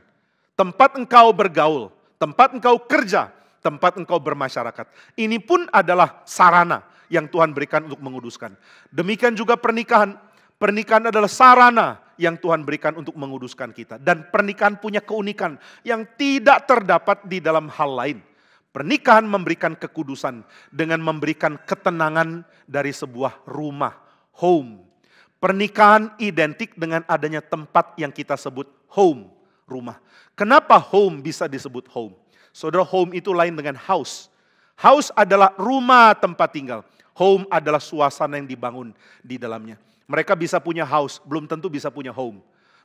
Tempat engkau bergaul, tempat engkau kerja, tempat engkau bermasyarakat. Ini pun adalah sarana yang Tuhan berikan untuk menguduskan. Demikian juga pernikahan. Pernikahan adalah sarana yang Tuhan berikan untuk menguduskan kita. Dan pernikahan punya keunikan yang tidak terdapat di dalam hal lain. Pernikahan memberikan kekudusan dengan memberikan ketenangan dari sebuah rumah, home. Pernikahan identik dengan adanya tempat yang kita sebut home, rumah. Kenapa home bisa disebut home? Saudara, home itu lain dengan house. House adalah rumah tempat tinggal. Home adalah suasana yang dibangun di dalamnya. Mereka bisa punya house, belum tentu bisa punya home.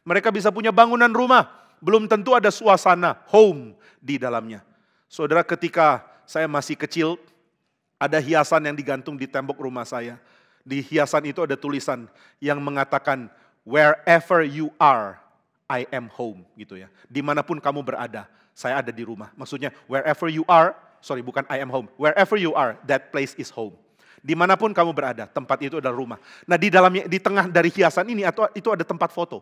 Mereka bisa punya bangunan rumah, belum tentu ada suasana home di dalamnya. Saudara, ketika saya masih kecil, ada hiasan yang digantung di tembok rumah saya. Di hiasan itu ada tulisan yang mengatakan, wherever you are, I am home. Gitu ya. Dimanapun kamu berada, saya ada di rumah. Maksudnya, wherever you are, bukan I am home. Wherever you are, that place is home. Dimanapun kamu berada, tempat itu adalah rumah. Nah di dalamnya, di tengah dari hiasan ini itu ada tempat foto.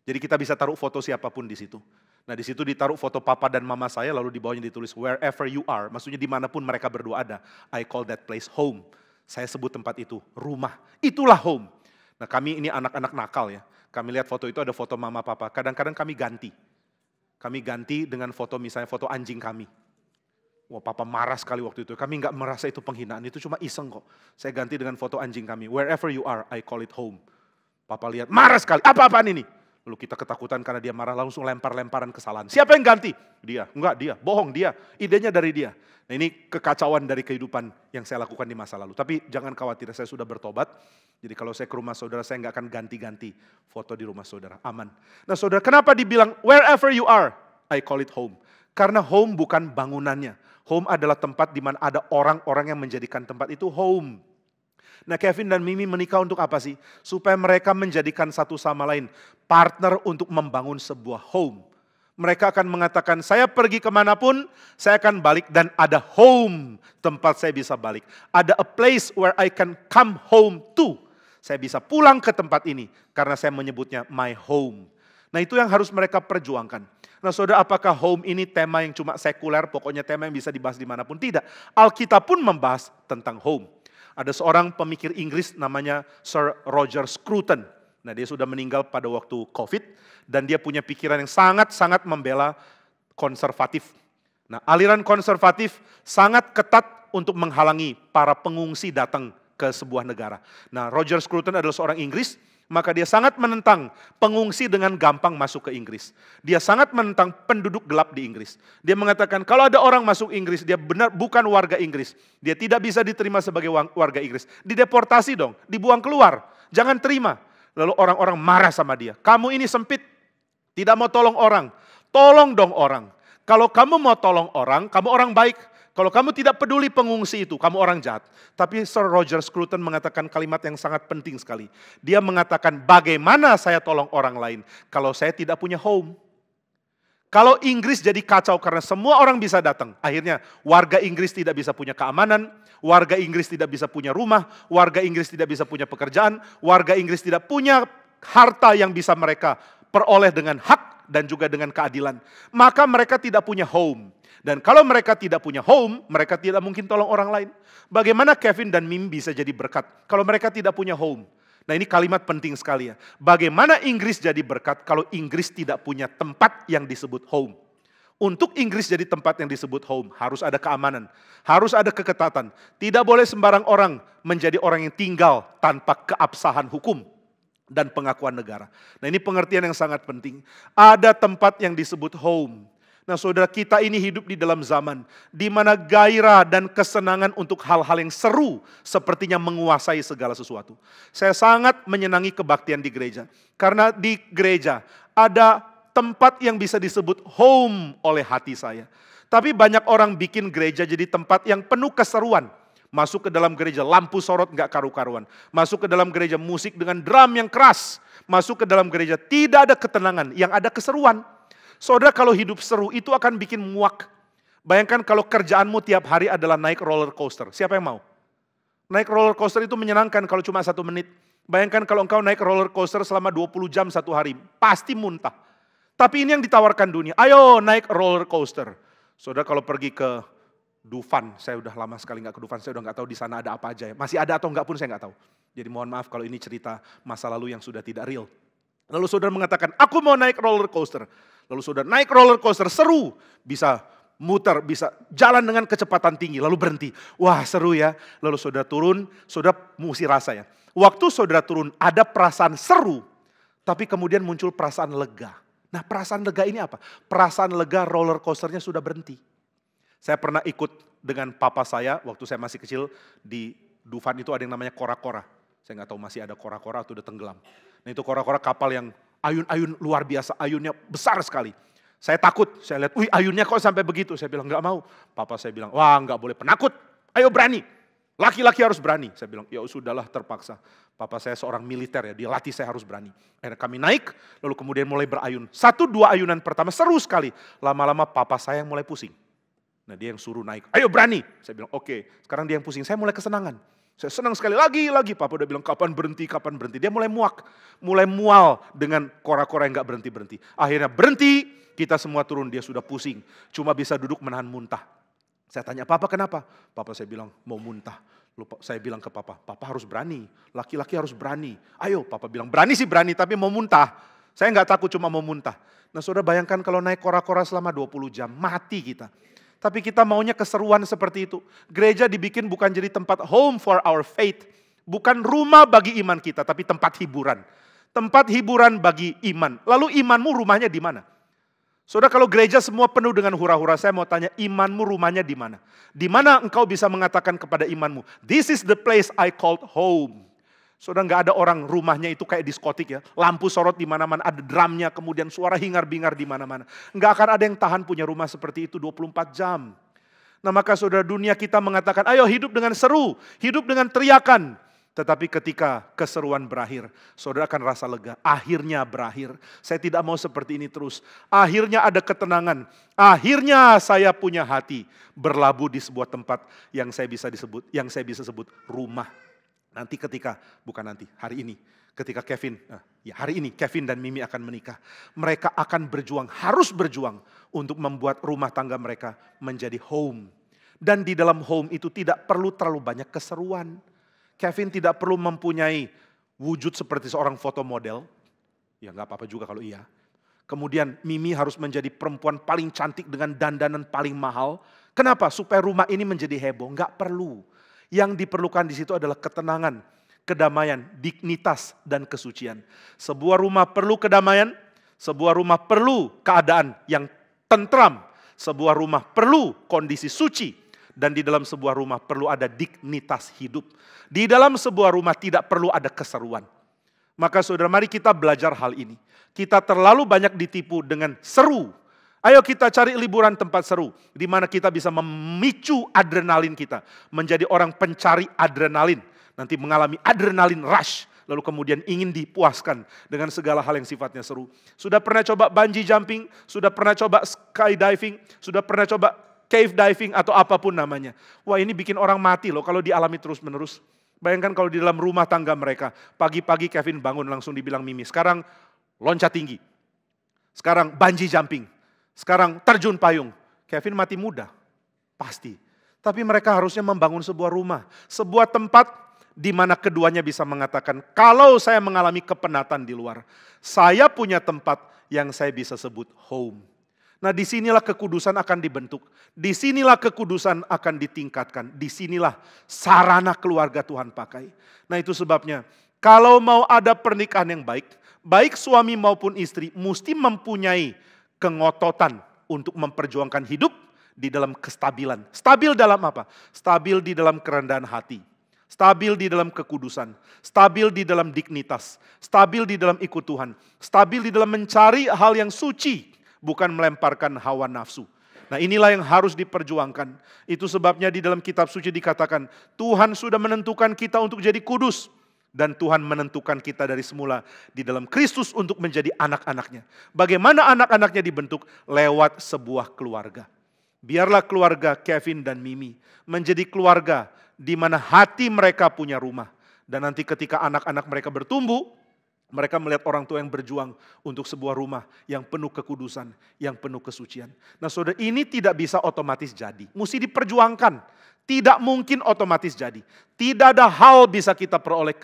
Jadi kita bisa taruh foto siapapun di situ. Nah di situ ditaruh foto papa dan mama saya, lalu di bawahnya ditulis wherever you are. Maksudnya dimanapun mereka berdua ada. I call that place home. Saya sebut tempat itu rumah. Itulah home. Nah kami ini anak-anak nakal ya. Kami lihat foto itu ada foto mama papa. Kadang-kadang kami ganti. Kami ganti dengan foto misalnya foto anjing kami. Wah papa marah sekali waktu itu. Kami nggak merasa itu penghinaan, itu cuma iseng kok. Saya ganti dengan foto anjing kami. Wherever you are, I call it home. Papa lihat, marah sekali. Apa-apaan ini? Lalu kita ketakutan karena dia marah, langsung lempar-lemparan kesalahan. Siapa yang ganti? Dia. Enggak, dia. Bohong, dia. Idenya dari dia. Nah ini kekacauan dari kehidupan yang saya lakukan di masa lalu. Tapi jangan khawatir, saya sudah bertobat. Jadi kalau saya ke rumah saudara, saya nggak akan ganti-ganti foto di rumah saudara. Aman. Nah saudara, kenapa dibilang wherever you are, I call it home? Karena home bukan bangunannya. Home adalah tempat di mana ada orang-orang yang menjadikan tempat itu home. Nah, Kevin dan Mimi menikah untuk apa sih? Supaya mereka menjadikan satu sama lain partner untuk membangun sebuah home. Mereka akan mengatakan, saya pergi kemanapun, saya akan balik dan ada home tempat saya bisa balik. Ada a place where I can come home to. Saya bisa pulang ke tempat ini karena saya menyebutnya my home. Nah, itu yang harus mereka perjuangkan. Nah, saudara, apakah home ini tema yang cuma sekuler, pokoknya tema yang bisa dibahas dimanapun? Tidak. Alkitab pun membahas tentang home. Ada seorang pemikir Inggris namanya Sir Roger Scruton. Nah, dia sudah meninggal pada waktu COVID dan dia punya pikiran yang sangat-sangat membela konservatif. Nah, aliran konservatif sangat ketat untuk menghalangi para pengungsi datang ke sebuah negara. Nah, Roger Scruton adalah seorang Inggris, maka dia sangat menentang pengungsi dengan gampang masuk ke Inggris. Dia sangat menentang penduduk gelap di Inggris. Dia mengatakan kalau ada orang masuk Inggris, dia benar bukan warga Inggris. Dia tidak bisa diterima sebagai warga Inggris. Dideportasi dong, dibuang keluar. Jangan terima. Lalu orang-orang marah sama dia. Kamu ini sempit, tidak mau tolong orang. Tolong dong orang. Kalau kamu mau tolong orang, kamu orang baik. Kalau kamu tidak peduli pengungsi itu, kamu orang jahat. Tapi Sir Roger Scruton mengatakan kalimat yang sangat penting sekali. Dia mengatakan, bagaimana saya tolong orang lain kalau saya tidak punya home? Kalau Inggris jadi kacau karena semua orang bisa datang. Akhirnya warga Inggris tidak bisa punya keamanan, warga Inggris tidak bisa punya rumah, warga Inggris tidak bisa punya pekerjaan, warga Inggris tidak punya harta yang bisa mereka peroleh dengan hak dan juga dengan keadilan. Maka mereka tidak punya home. Dan kalau mereka tidak punya home, mereka tidak mungkin tolong orang lain. Bagaimana Kevin dan Mim bisa jadi berkat kalau mereka tidak punya home? Nah, ini kalimat penting sekali ya. Bagaimana Inggris jadi berkat kalau Inggris tidak punya tempat yang disebut home? Untuk Inggris jadi tempat yang disebut home, harus ada keamanan, harus ada keketatan. Tidak boleh sembarang orang menjadi orang yang tinggal tanpa keabsahan hukum dan pengakuan negara. Nah, ini pengertian yang sangat penting. Ada tempat yang disebut home. Nah, saudara, kita ini hidup di dalam zaman di mana gairah dan kesenangan untuk hal-hal yang seru sepertinya menguasai segala sesuatu. Saya sangat menyenangi kebaktian di gereja. Karena di gereja ada tempat yang bisa disebut home oleh hati saya. Tapi banyak orang bikin gereja jadi tempat yang penuh keseruan. Masuk ke dalam gereja, lampu sorot nggak karu-karuan. Masuk ke dalam gereja, musik dengan drum yang keras. Masuk ke dalam gereja, tidak ada ketenangan, yang ada keseruan. Saudara, kalau hidup seru itu akan bikin muak. Bayangkan kalau kerjaanmu tiap hari adalah naik roller coaster. Siapa yang mau? Naik roller coaster itu menyenangkan kalau cuma 1 menit. Bayangkan kalau engkau naik roller coaster selama 20 jam 1 hari. Pasti muntah. Tapi ini yang ditawarkan dunia. Ayo naik roller coaster. Saudara, kalau pergi ke Dufan, saya udah lama sekali nggak ke Dufan, saya udah nggak tahu di sana ada apa aja. Masih ada atau enggak pun saya nggak tahu. Jadi mohon maaf kalau ini cerita masa lalu yang sudah tidak real. Lalu saudara mengatakan, aku mau naik roller coaster. Lalu saudara naik roller coaster, seru. Bisa muter, bisa jalan dengan kecepatan tinggi, lalu berhenti. Wah, seru ya. Lalu saudara turun, saudara mesti rasa ya. Waktu saudara turun, ada perasaan seru, tapi kemudian muncul perasaan lega. Nah, perasaan lega ini apa? Perasaan lega roller coasternya sudah berhenti. Saya pernah ikut dengan papa saya, waktu saya masih kecil, di Dufan itu ada yang namanya kora-kora. Saya nggak tahu masih ada kora-kora atau udah tenggelam. Nah, itu kora-kora kapal yang ayun-ayun luar biasa, ayunnya besar sekali. Saya takut, saya lihat, wih ayunnya kok sampai begitu. Saya bilang nggak mau. Papa saya bilang, wah nggak boleh penakut, ayo berani. Laki-laki harus berani. Saya bilang, ya sudahlah terpaksa. Papa saya seorang militer ya, dia latih saya harus berani. Akhirnya kami naik, lalu kemudian mulai berayun. 1-2 ayunan pertama seru sekali. Lama-lama papa saya yang mulai pusing. Nah, dia yang suruh naik, ayo berani. Saya bilang, oke. Sekarang dia yang pusing, saya mulai kesenangan. Saya senang sekali, lagi. Papa udah bilang, kapan berhenti. Dia mulai muak, mulai mual dengan kora-kora yang gak berhenti-berhenti. Akhirnya berhenti, kita semua turun, dia sudah pusing. Cuma bisa duduk menahan muntah. Saya tanya, papa kenapa? Papa saya bilang, mau muntah. Lalu saya bilang ke papa harus berani. Laki-laki harus berani. Ayo, papa bilang, berani sih berani, tapi mau muntah. Saya gak takut, cuma mau muntah. Nah, saudara bayangkan kalau naik kora-kora selama 20 jam, mati kita. Tapi kita maunya keseruan seperti itu. Gereja dibikin bukan jadi tempat home for our faith. Bukan rumah bagi iman kita, tapi tempat hiburan. Tempat hiburan bagi iman. Lalu imanmu rumahnya di mana? Saudara, kalau gereja semua penuh dengan hura-hura, saya mau tanya, imanmu rumahnya di mana? Di mana engkau bisa mengatakan kepada imanmu, this is the place I called home. Saudara, nggak ada orang rumahnya itu kayak diskotik ya. Lampu sorot di mana-mana, ada drumnya, kemudian suara hingar-bingar di mana-mana. Nggak akan ada yang tahan punya rumah seperti itu 24 jam. Nah maka saudara, dunia kita mengatakan, ayo hidup dengan seru, hidup dengan teriakan. Tetapi ketika keseruan berakhir, saudara akan rasa lega. Akhirnya berakhir. Saya tidak mau seperti ini terus. Akhirnya ada ketenangan. Akhirnya saya punya hati berlabuh di sebuah tempat yang saya bisa sebut rumah. Nanti hari ini, ketika hari ini Kevin dan Mimi akan menikah. Mereka akan harus berjuang untuk membuat rumah tangga mereka menjadi home. Dan di dalam home itu tidak perlu terlalu banyak keseruan. Kevin tidak perlu mempunyai wujud seperti seorang foto model. Ya nggak apa-apa juga kalau iya. Kemudian Mimi harus menjadi perempuan paling cantik dengan dandanan paling mahal. Kenapa? Supaya rumah ini menjadi heboh. Nggak perlu. Yang diperlukan di situ adalah ketenangan, kedamaian, dignitas, dan kesucian. Sebuah rumah perlu kedamaian, sebuah rumah perlu keadaan yang tentram, sebuah rumah perlu kondisi suci, dan di dalam sebuah rumah perlu ada dignitas hidup. Di dalam sebuah rumah tidak perlu ada keseruan. Maka saudara, mari kita belajar hal ini. Kita terlalu banyak ditipu dengan seru. Ayo kita cari liburan tempat seru, di mana kita bisa memicu adrenalin kita, menjadi orang pencari adrenalin, nanti mengalami adrenalin rush, lalu kemudian ingin dipuaskan dengan segala hal yang sifatnya seru. Sudah pernah coba bungee jumping, sudah pernah coba skydiving, sudah pernah coba cave diving atau apapun namanya. Wah, ini bikin orang mati loh kalau dialami terus-menerus. Bayangkan kalau di dalam rumah tangga mereka, pagi-pagi Kevin bangun langsung dibilang Mimi, sekarang loncat tinggi, sekarang bungee jumping, sekarang terjun payung. Kevin mati muda, pasti. Tapi mereka harusnya membangun sebuah rumah, sebuah tempat di mana keduanya bisa mengatakan, kalau saya mengalami kepenatan di luar, saya punya tempat yang saya bisa sebut home. Nah, disinilah kekudusan akan dibentuk, disinilah kekudusan akan ditingkatkan, disinilah sarana keluarga Tuhan pakai. Nah, itu sebabnya kalau mau ada pernikahan yang baik, baik suami maupun istri mesti mempunyai kengototan untuk memperjuangkan hidup di dalam kestabilan. Stabil dalam apa? Stabil di dalam kerendahan hati. Stabil di dalam kekudusan. Stabil di dalam dignitas. Stabil di dalam ikut Tuhan. Stabil di dalam mencari hal yang suci. Bukan melemparkan hawa nafsu. Nah, inilah yang harus diperjuangkan. Itu sebabnya di dalam kitab suci dikatakan, Tuhan sudah menentukan kita untuk jadi kudus. Dan Tuhan menentukan kita dari semula di dalam Kristus untuk menjadi anak-anaknya. Bagaimana anak-anaknya dibentuk? Lewat sebuah keluarga. Biarlah keluarga Kevin dan Mimi menjadi keluarga di mana hati mereka punya rumah. Dan nanti ketika anak-anak mereka bertumbuh, mereka melihat orang tua yang berjuang untuk sebuah rumah yang penuh kekudusan, yang penuh kesucian. Nah saudara, ini tidak bisa otomatis jadi. Mesti diperjuangkan. Tidak mungkin otomatis jadi. Tidak ada hal bisa kita peroleh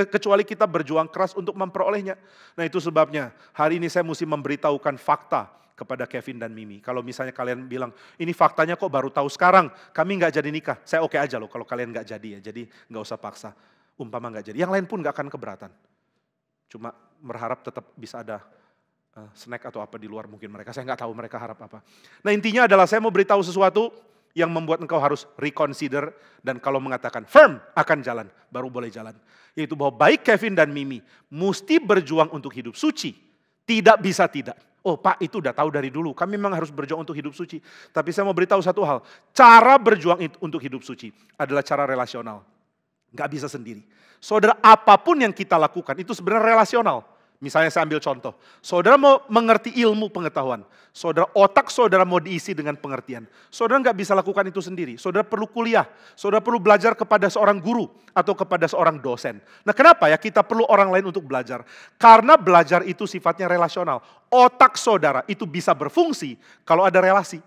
kecuali kita berjuang keras untuk memperolehnya. Nah itu sebabnya hari ini saya mesti memberitahukan fakta kepada Kevin dan Mimi. Kalau misalnya kalian bilang, ini faktanya kok baru tahu sekarang, kami gak jadi nikah. Saya oke aja loh kalau kalian gak jadi ya. Jadi gak usah paksa. Umpama gak jadi. Yang lain pun gak akan keberatan. Cuma berharap tetap bisa ada snack atau apa di luar mungkin mereka. Saya gak tahu mereka harap apa. Nah intinya adalah saya mau beritahu sesuatu yang membuat engkau harus reconsider, dan kalau mengatakan firm akan jalan, baru boleh jalan. Yaitu bahwa baik Kevin dan Mimi mesti berjuang untuk hidup suci. Tidak bisa tidak. Oh Pak, itu udah tahu dari dulu, kami memang harus berjuang untuk hidup suci. Tapi saya mau beritahu satu hal, cara berjuang untuk hidup suci adalah cara relasional. Gak bisa sendiri. Saudara, apapun yang kita lakukan itu sebenarnya relasional. Misalnya saya ambil contoh, saudara mau mengerti ilmu pengetahuan, saudara otak saudara mau diisi dengan pengertian. Saudara nggak bisa lakukan itu sendiri, saudara perlu kuliah, saudara perlu belajar kepada seorang guru atau kepada seorang dosen. Nah kenapa ya kita perlu orang lain untuk belajar? Karena belajar itu sifatnya relasional. Otak saudara itu bisa berfungsi kalau ada relasi.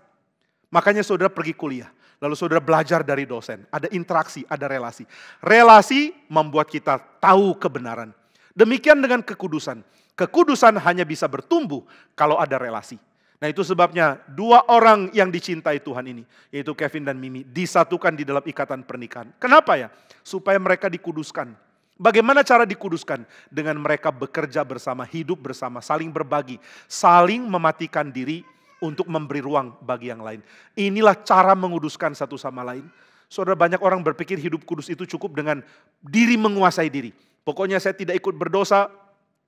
Makanya saudara pergi kuliah, lalu saudara belajar dari dosen, ada interaksi, ada relasi. Relasi membuat kita tahu kebenaran. Demikian dengan kekudusan. Kekudusan hanya bisa bertumbuh kalau ada relasi. Nah itu sebabnya dua orang yang dicintai Tuhan ini, yaitu Kevin dan Mimi, disatukan di dalam ikatan pernikahan. Kenapa ya? Supaya mereka dikuduskan. Bagaimana cara dikuduskan? Dengan mereka bekerja bersama, hidup bersama, saling berbagi, saling mematikan diri untuk memberi ruang bagi yang lain. Inilah cara menguduskan satu sama lain. Saudara, banyak orang berpikir hidup kudus itu cukup dengan diri menguasai diri. Pokoknya saya tidak ikut berdosa,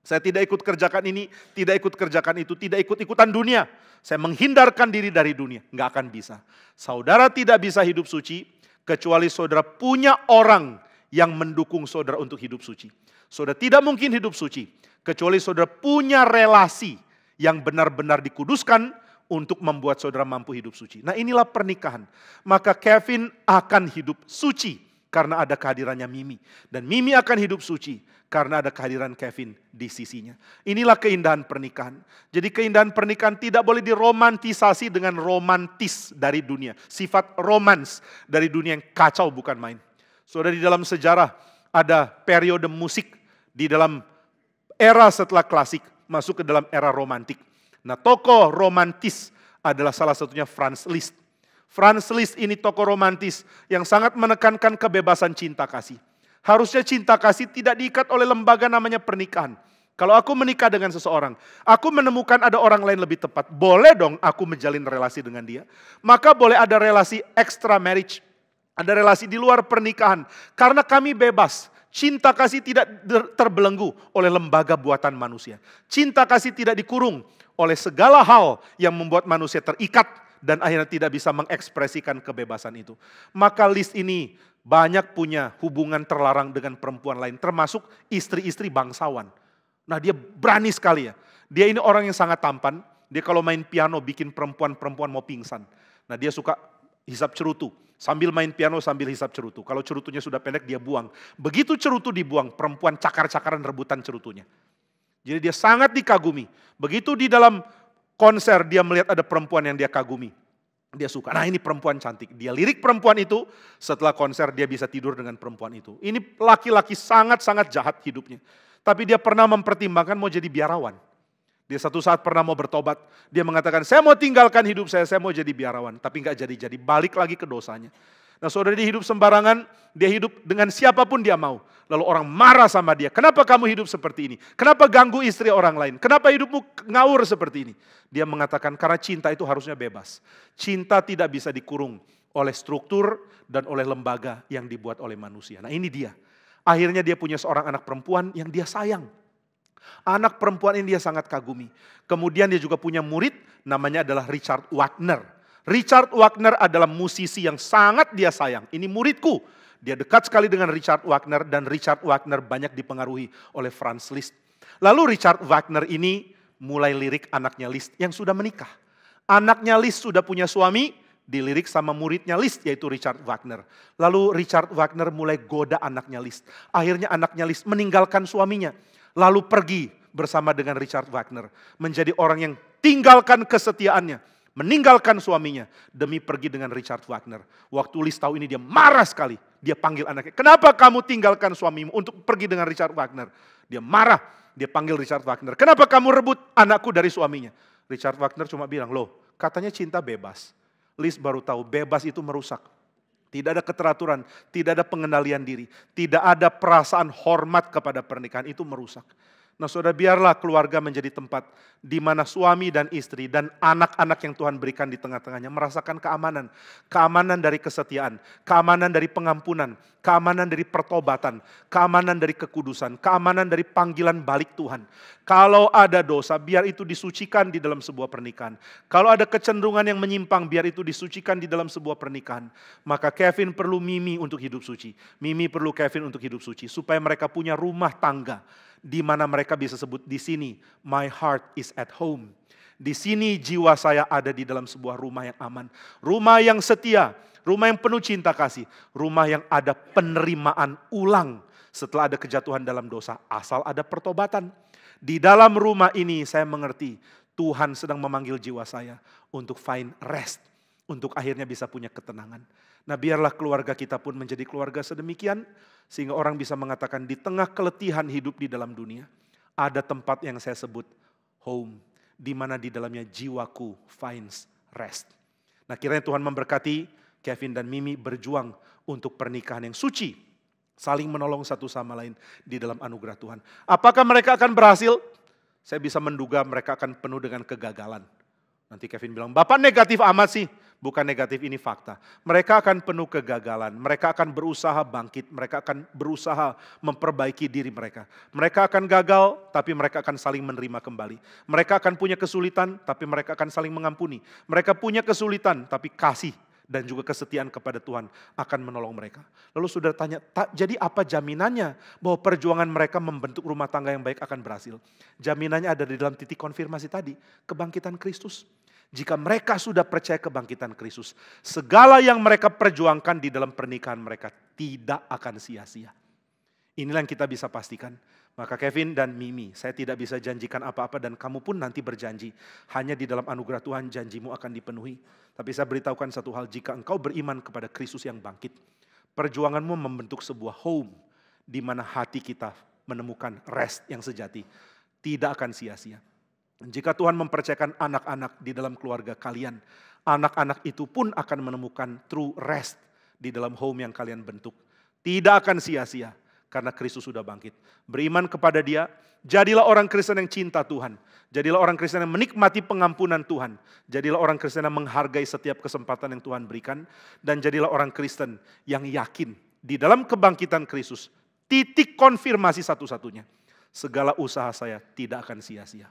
saya tidak ikut kerjakan ini, tidak ikut kerjakan itu, tidak ikut-ikutan dunia. Saya menghindarkan diri dari dunia. Nggak akan bisa. Saudara tidak bisa hidup suci, kecuali saudara punya orang yang mendukung saudara untuk hidup suci. Saudara tidak mungkin hidup suci, kecuali saudara punya relasi yang benar-benar dikuduskan untuk membuat saudara mampu hidup suci. Nah, inilah pernikahan. Maka Kevin akan hidup suci karena ada kehadirannya Mimi. Dan Mimi akan hidup suci karena ada kehadiran Kevin di sisinya. Inilah keindahan pernikahan. Jadi keindahan pernikahan tidak boleh diromantisasi dengan romantis dari dunia. Sifat romans dari dunia yang kacau bukan main. Saudara, di dalam sejarah ada periode musik di dalam era setelah klasik masuk ke dalam era romantik. Nah, tokoh romantis adalah salah satunya Franz Liszt. Franz Liszt ini tokoh romantis yang sangat menekankan kebebasan cinta kasih. Harusnya cinta kasih tidak diikat oleh lembaga namanya pernikahan. Kalau aku menikah dengan seseorang, aku menemukan ada orang lain lebih tepat. Boleh dong aku menjalin relasi dengan dia. Maka boleh ada relasi extra marriage. Ada relasi di luar pernikahan. Karena kami bebas. Cinta kasih tidak terbelenggu oleh lembaga buatan manusia. Cinta kasih tidak dikurung oleh segala hal yang membuat manusia terikat dan akhirnya tidak bisa mengekspresikan kebebasan itu. Maka Liszt ini banyak punya hubungan terlarang dengan perempuan lain, termasuk istri-istri bangsawan. Nah, dia berani sekali ya. Dia ini orang yang sangat tampan. Dia kalau main piano bikin perempuan-perempuan mau pingsan. Nah, dia suka hisap cerutu. Sambil main piano sambil hisap cerutu. Kalau cerutunya sudah pendek dia buang. Begitu cerutu dibuang, perempuan cakar-cakaran rebutan cerutunya. Jadi dia sangat dikagumi. Begitu di dalam konser dia melihat ada perempuan yang dia kagumi. Dia suka, nah ini perempuan cantik. Dia lirik perempuan itu, setelah konser dia bisa tidur dengan perempuan itu. Ini laki-laki sangat-sangat jahat hidupnya. Tapi dia pernah mempertimbangkan mau jadi biarawan. Dia satu saat pernah mau bertobat. Dia mengatakan, saya mau tinggalkan hidup saya mau jadi biarawan. Tapi nggak jadi-jadi, balik lagi ke dosanya. Nah, saudara, dia hidup sembarangan, dia hidup dengan siapapun dia mau. Lalu orang marah sama dia, kenapa kamu hidup seperti ini? Kenapa ganggu istri orang lain? Kenapa hidupmu ngawur seperti ini? Dia mengatakan karena cinta itu harusnya bebas. Cinta tidak bisa dikurung oleh struktur dan oleh lembaga yang dibuat oleh manusia. Nah, ini dia. Akhirnya dia punya seorang anak perempuan yang dia sayang. Anak perempuan ini dia sangat kagumi. Kemudian dia juga punya murid, namanya adalah Richard Wagner. Richard Wagner adalah musisi yang sangat dia sayang. Ini muridku. Dia dekat sekali dengan Richard Wagner dan Richard Wagner banyak dipengaruhi oleh Franz Liszt. Lalu Richard Wagner ini mulai lirik anaknya Liszt yang sudah menikah. Anaknya Liszt sudah punya suami, dilirik sama muridnya Liszt yaitu Richard Wagner. Lalu Richard Wagner mulai goda anaknya Liszt. Akhirnya anaknya Liszt meninggalkan suaminya. Lalu pergi bersama dengan Richard Wagner. Menjadi orang yang tinggalkan kesetiaannya. Meninggalkan suaminya demi pergi dengan Richard Wagner. Waktu Liszt tahu ini dia marah sekali. Dia panggil anaknya, kenapa kamu tinggalkan suamimu untuk pergi dengan Richard Wagner? Dia marah, dia panggil Richard Wagner. Kenapa kamu rebut anakku dari suaminya? Richard Wagner cuma bilang, loh katanya cinta bebas. Liszt baru tahu bebas itu merusak. Tidak ada keteraturan, tidak ada pengendalian diri. Tidak ada perasaan hormat kepada pernikahan, itu merusak. Nah, saudara, biarlah keluarga menjadi tempat di mana suami dan istri dan anak-anak yang Tuhan berikan di tengah-tengahnya merasakan keamanan. Keamanan dari kesetiaan, keamanan dari pengampunan, keamanan dari pertobatan, keamanan dari kekudusan, keamanan dari panggilan balik Tuhan. Kalau ada dosa, biar itu disucikan di dalam sebuah pernikahan. Kalau ada kecenderungan yang menyimpang, biar itu disucikan di dalam sebuah pernikahan. Maka Kevin perlu Mimi untuk hidup suci. Mimi perlu Kevin untuk hidup suci. Supaya mereka punya rumah tangga. Di mana mereka bisa sebut di sini, my heart is at home. Di sini jiwa saya ada di dalam sebuah rumah yang aman. Rumah yang setia, rumah yang penuh cinta kasih. Rumah yang ada penerimaan ulang setelah ada kejatuhan dalam dosa. Asal ada pertobatan. Di dalam rumah ini saya mengerti Tuhan sedang memanggil jiwa saya untuk find rest. Untuk akhirnya bisa punya ketenangan. Nah, biarlah keluarga kita pun menjadi keluarga sedemikian. Sehingga orang bisa mengatakan di tengah keletihan hidup di dalam dunia. Ada tempat yang saya sebut home. Di mana di dalamnya jiwaku finds rest. Nah, kiranya Tuhan memberkati Kevin dan Mimi berjuang untuk pernikahan yang suci. Saling menolong satu sama lain di dalam anugerah Tuhan. Apakah mereka akan berhasil? Saya bisa menduga mereka akan penuh dengan kegagalan. Nanti Kevin bilang, Bapak negatif amat sih. Bukan negatif, ini fakta. Mereka akan penuh kegagalan, mereka akan berusaha bangkit, mereka akan berusaha memperbaiki diri mereka. Mereka akan gagal, tapi mereka akan saling menerima kembali. Mereka akan punya kesulitan, tapi mereka akan saling mengampuni. Mereka punya kesulitan, tapi kasih dan juga kesetiaan kepada Tuhan akan menolong mereka. Lalu saudara tanya, jadi apa jaminannya bahwa perjuangan mereka membentuk rumah tangga yang baik akan berhasil? Jaminannya ada di dalam titik konfirmasi tadi, kebangkitan Kristus. Jika mereka sudah percaya kebangkitan Kristus, segala yang mereka perjuangkan di dalam pernikahan mereka tidak akan sia-sia. Inilah yang kita bisa pastikan. Maka Kevin dan Mimi, saya tidak bisa janjikan apa-apa dan kamu pun nanti berjanji. Hanya di dalam anugerah Tuhan janjimu akan dipenuhi. Tapi saya beritahukan satu hal, jika engkau beriman kepada Kristus yang bangkit, perjuanganmu membentuk sebuah home di mana hati kita menemukan rest yang sejati. Tidak akan sia-sia. Jika Tuhan mempercayakan anak-anak di dalam keluarga kalian, anak-anak itu pun akan menemukan true rest di dalam home yang kalian bentuk. Tidak akan sia-sia karena Kristus sudah bangkit. Beriman kepada Dia, jadilah orang Kristen yang cinta Tuhan. Jadilah orang Kristen yang menikmati pengampunan Tuhan. Jadilah orang Kristen yang menghargai setiap kesempatan yang Tuhan berikan. Dan jadilah orang Kristen yang yakin di dalam kebangkitan Kristus. Titik konfirmasi satu-satunya. Segala usaha saya tidak akan sia-sia.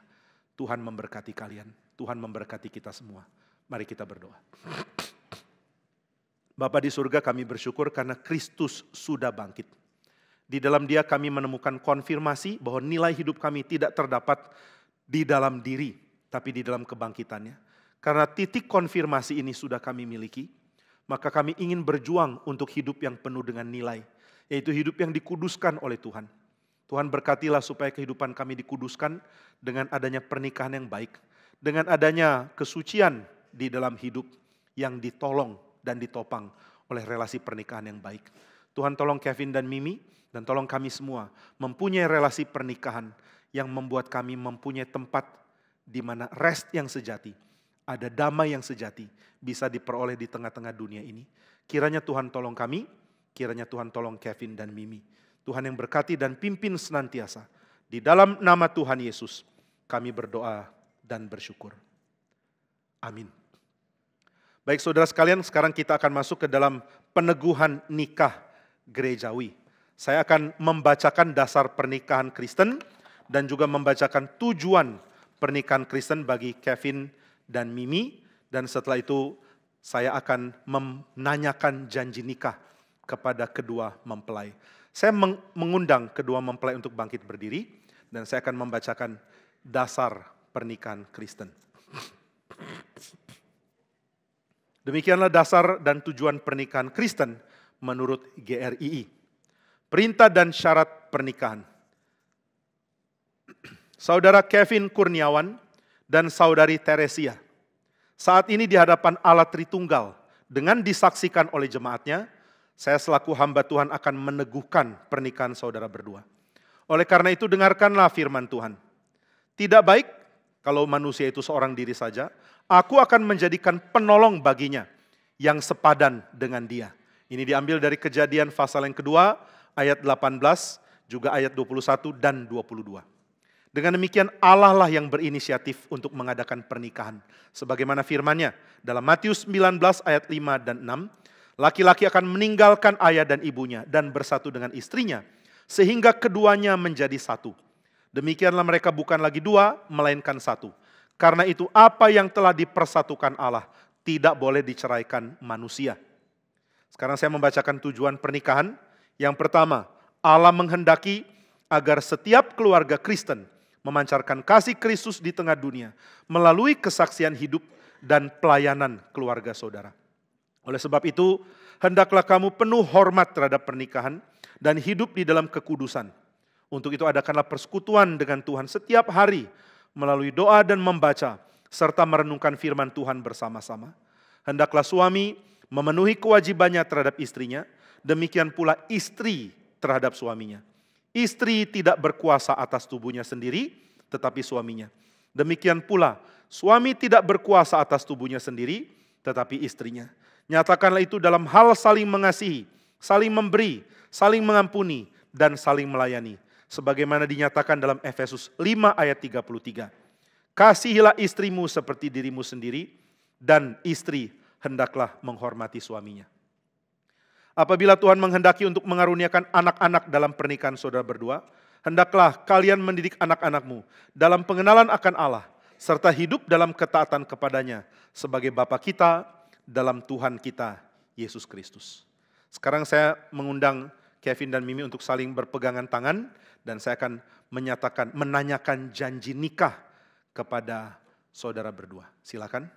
Tuhan memberkati kalian, Tuhan memberkati kita semua. Mari kita berdoa. Bapa di surga, kami bersyukur karena Kristus sudah bangkit. Di dalam Dia kami menemukan konfirmasi bahwa nilai hidup kami tidak terdapat di dalam diri, tapi di dalam kebangkitannya. Karena titik konfirmasi ini sudah kami miliki, maka kami ingin berjuang untuk hidup yang penuh dengan nilai, yaitu hidup yang dikuduskan oleh Tuhan. Tuhan berkatilah supaya kehidupan kami dikuduskan dengan adanya pernikahan yang baik. Dengan adanya kesucian di dalam hidup yang ditolong dan ditopang oleh relasi pernikahan yang baik. Tuhan tolong Kevin dan Mimi dan tolong kami semua mempunyai relasi pernikahan yang membuat kami mempunyai tempat di mana rest yang sejati, ada damai yang sejati bisa diperoleh di tengah-tengah dunia ini. Kiranya Tuhan tolong kami, kiranya Tuhan tolong Kevin dan Mimi. Tuhan yang berkati dan pimpin senantiasa. Di dalam nama Tuhan Yesus, kami berdoa dan bersyukur. Amin. Baik saudara sekalian, sekarang kita akan masuk ke dalam peneguhan nikah gerejawi. Saya akan membacakan dasar pernikahan Kristen dan juga membacakan tujuan pernikahan Kristen bagi Kevin dan Mimi. Dan setelah itu saya akan menanyakan janji nikah kepada kedua mempelai. Saya mengundang kedua mempelai untuk bangkit berdiri dan saya akan membacakan dasar pernikahan Kristen. Demikianlah dasar dan tujuan pernikahan Kristen menurut GRII. Perintah dan syarat pernikahan. Saudara Kevin Kurniawan dan saudari Teresia saat ini di hadapan Allah Tritunggal dengan disaksikan oleh jemaatnya, saya selaku hamba Tuhan akan meneguhkan pernikahan saudara berdua. Oleh karena itu dengarkanlah firman Tuhan. Tidak baik kalau manusia itu seorang diri saja, aku akan menjadikan penolong baginya yang sepadan dengan dia. Ini diambil dari Kejadian pasal yang kedua, ayat 18, juga ayat 21 dan 22. Dengan demikian Allah lah yang berinisiatif untuk mengadakan pernikahan. Sebagaimana firman-Nya dalam Matius 19 ayat 5 dan 6, laki-laki akan meninggalkan ayah dan ibunya dan bersatu dengan istrinya, sehingga keduanya menjadi satu. Demikianlah mereka bukan lagi dua, melainkan satu. Karena itu apa yang telah dipersatukan Allah tidak boleh diceraikan manusia. Sekarang saya membacakan tujuan pernikahan. Yang pertama, Allah menghendaki agar setiap keluarga Kristen memancarkan kasih Kristus di tengah dunia melalui kesaksian hidup dan pelayanan keluarga saudara. Oleh sebab itu, hendaklah kamu penuh hormat terhadap pernikahan dan hidup di dalam kekudusan. Untuk itu adakanlah persekutuan dengan Tuhan setiap hari melalui doa dan membaca, serta merenungkan firman Tuhan bersama-sama. Hendaklah suami memenuhi kewajibannya terhadap istrinya, demikian pula istri terhadap suaminya. Istri tidak berkuasa atas tubuhnya sendiri, tetapi suaminya. Demikian pula, suami tidak berkuasa atas tubuhnya sendiri, tetapi istrinya. Nyatakanlah itu dalam hal saling mengasihi, saling memberi, saling mengampuni, dan saling melayani. Sebagaimana dinyatakan dalam Efesus 5 ayat 33. Kasihilah istrimu seperti dirimu sendiri, dan istri hendaklah menghormati suaminya. Apabila Tuhan menghendaki untuk mengaruniakan anak-anak dalam pernikahan saudara berdua, hendaklah kalian mendidik anak-anakmu dalam pengenalan akan Allah, serta hidup dalam ketaatan kepadanya sebagai Bapa kita dalam Tuhan kita, Yesus Kristus. Sekarang saya mengundang Kevin dan Mimi untuk saling berpegangan tangan, dan saya akan menanyakan janji nikah kepada saudara berdua. Silakan.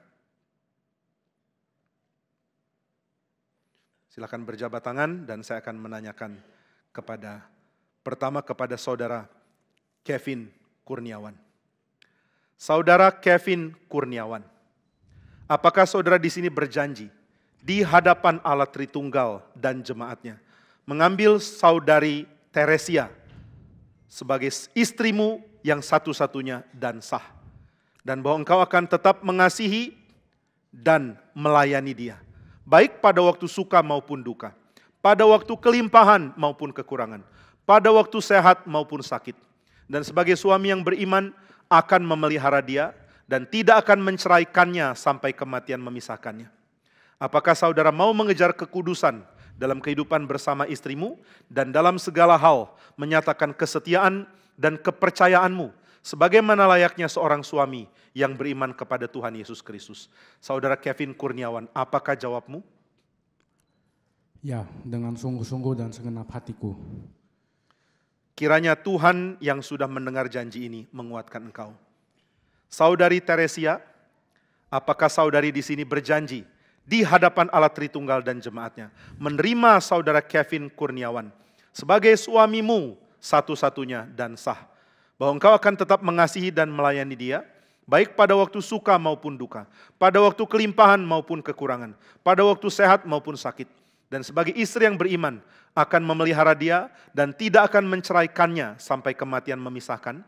Silakan berjabat tangan dan saya akan menanyakan pertama kepada saudara Kevin Kurniawan. Saudara Kevin Kurniawan, apakah saudara di sini berjanji di hadapan Allah Tritunggal dan jemaatnya mengambil saudari Teresia sebagai istrimu yang satu-satunya dan sah, dan bahwa engkau akan tetap mengasihi dan melayani dia, baik pada waktu suka maupun duka, pada waktu kelimpahan maupun kekurangan, pada waktu sehat maupun sakit. Dan sebagai suami yang beriman akan memelihara dia dan tidak akan menceraikannya sampai kematian memisahkannya. Apakah saudara mau mengejar kekudusan dalam kehidupan bersama istrimu dan dalam segala hal menyatakan kesetiaan dan kepercayaanmu sebagaimana layaknya seorang suami yang beriman kepada Tuhan Yesus Kristus? Saudara Kevin Kurniawan, apakah jawabmu? Ya, dengan sungguh-sungguh dan segenap hatiku. Kiranya Tuhan yang sudah mendengar janji ini menguatkan engkau. Saudari Teresia, apakah saudari di sini berjanji di hadapan Allah Tritunggal dan jemaatnya menerima saudara Kevin Kurniawan sebagai suamimu satu-satunya dan sah, bahwa engkau akan tetap mengasihi dan melayani dia, baik pada waktu suka maupun duka, pada waktu kelimpahan maupun kekurangan, pada waktu sehat maupun sakit, dan sebagai istri yang beriman akan memelihara dia dan tidak akan menceraikannya sampai kematian memisahkan?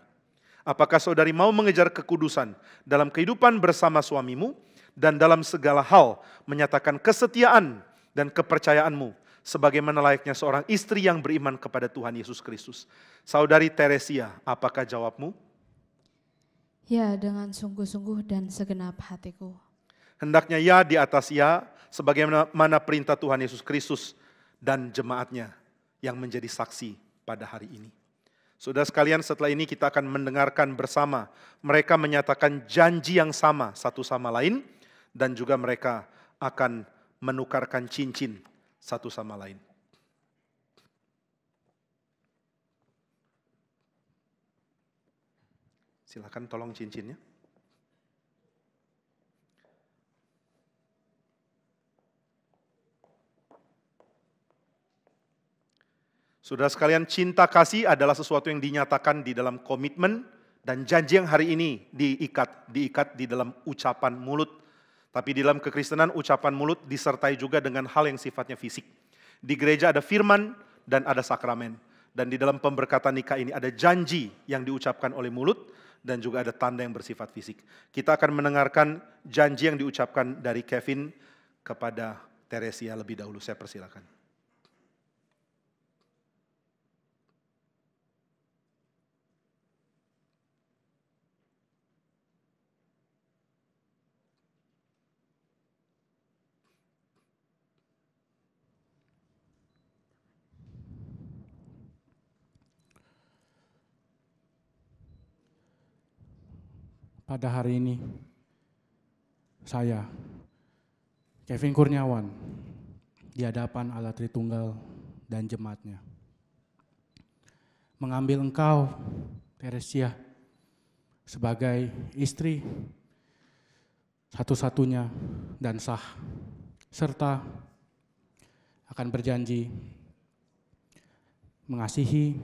Apakah saudari mau mengejar kekudusan dalam kehidupan bersama suamimu dan dalam segala hal menyatakan kesetiaan dan kepercayaanmu sebagaimana layaknya seorang istri yang beriman kepada Tuhan Yesus Kristus? Saudari Teresia, apakah jawabmu? Ya, dengan sungguh-sungguh dan segenap hatiku. Hendaknya ya di atas ya, sebagaimana perintah Tuhan Yesus Kristus dan jemaatnya yang menjadi saksi pada hari ini. Saudara sekalian, setelah ini kita akan mendengarkan bersama mereka menyatakan janji yang sama satu sama lain, dan juga mereka akan menukarkan cincin satu sama lain. Silakan tolong cincinnya. Saudara sekalian, cinta kasih adalah sesuatu yang dinyatakan di dalam komitmen dan janji yang hari ini diikat di dalam ucapan mulut. Tapi di dalam kekristenan ucapan mulut disertai juga dengan hal yang sifatnya fisik. Di gereja ada firman dan ada sakramen. Dan di dalam pemberkatan nikah ini ada janji yang diucapkan oleh mulut dan juga ada tanda yang bersifat fisik. Kita akan mendengarkan janji yang diucapkan dari Kevin kepada Teresia lebih dahulu. Saya persilakan. Pada hari ini, saya, Kevin Kurniawan, di hadapan Allah Tritunggal dan jemaatnya, mengambil engkau, Teresia, sebagai istri satu-satunya dan sah, serta akan berjanji mengasihi,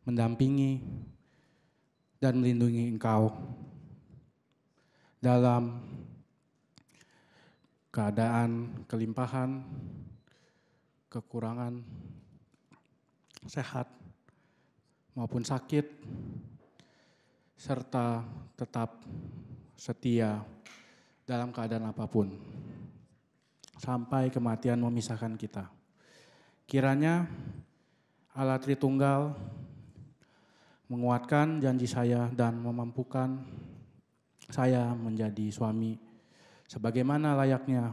mendampingi, dan melindungi engkau dalam keadaan kelimpahan, kekurangan, sehat maupun sakit, serta tetap setia dalam keadaan apapun, sampai kematian memisahkan kita. Kiranya Allah Tritunggal menguatkan janji saya dan memampukan saya menjadi suami sebagaimana layaknya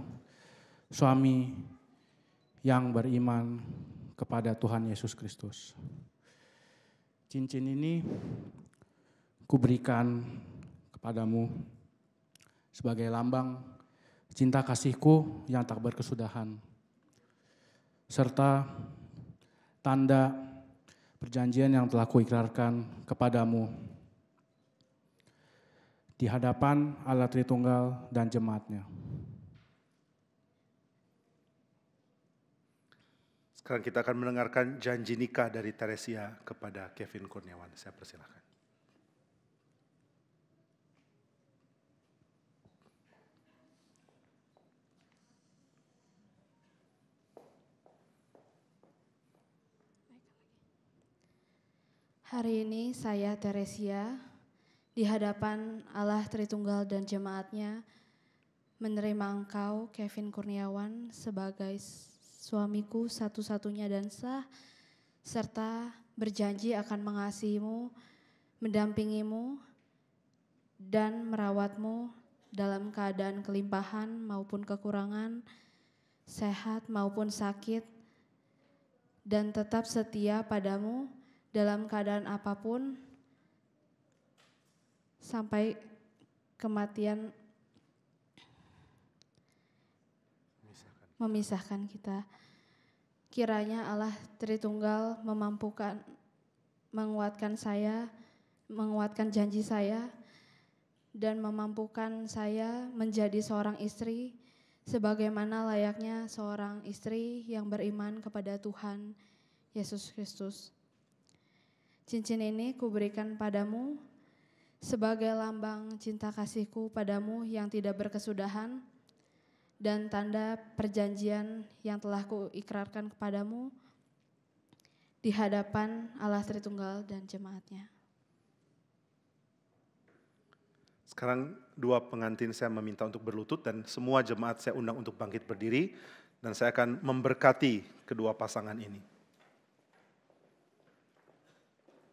suami yang beriman kepada Tuhan Yesus Kristus. Cincin ini kuberikan kepadamu sebagai lambang cinta kasihku yang tak berkesudahan, serta tanda perjanjian yang telah kuikrarkan kepadamu di hadapan Allah Tritunggal dan jemaatnya. Sekarang kita akan mendengarkan janji nikah dari Teresia kepada Kevin Kurniawan. Saya persilakan. Hari ini saya Teresia di hadapan Allah Tritunggal dan jemaatnya menerima engkau Kevin Kurniawan sebagai suamiku satu-satunya dan sah, serta berjanji akan mengasihimu, mendampingimu, dan merawatmu dalam keadaan kelimpahan maupun kekurangan, sehat maupun sakit, dan tetap setia padamu dalam keadaan apapun sampai kematian memisahkan kita. Kiranya Allah Tritunggal menguatkan saya, menguatkan janji saya, dan memampukan saya menjadi seorang istri sebagaimana layaknya seorang istri yang beriman kepada Tuhan Yesus Kristus. Cincin ini kuberikan padamu sebagai lambang cinta kasihku padamu yang tidak berkesudahan, dan tanda perjanjian yang telah kuikrarkan kepadamu di hadapan Allah Tritunggal dan jemaatnya. Sekarang dua pengantin saya meminta untuk berlutut dan semua jemaat saya undang untuk bangkit berdiri dan saya akan memberkati kedua pasangan ini.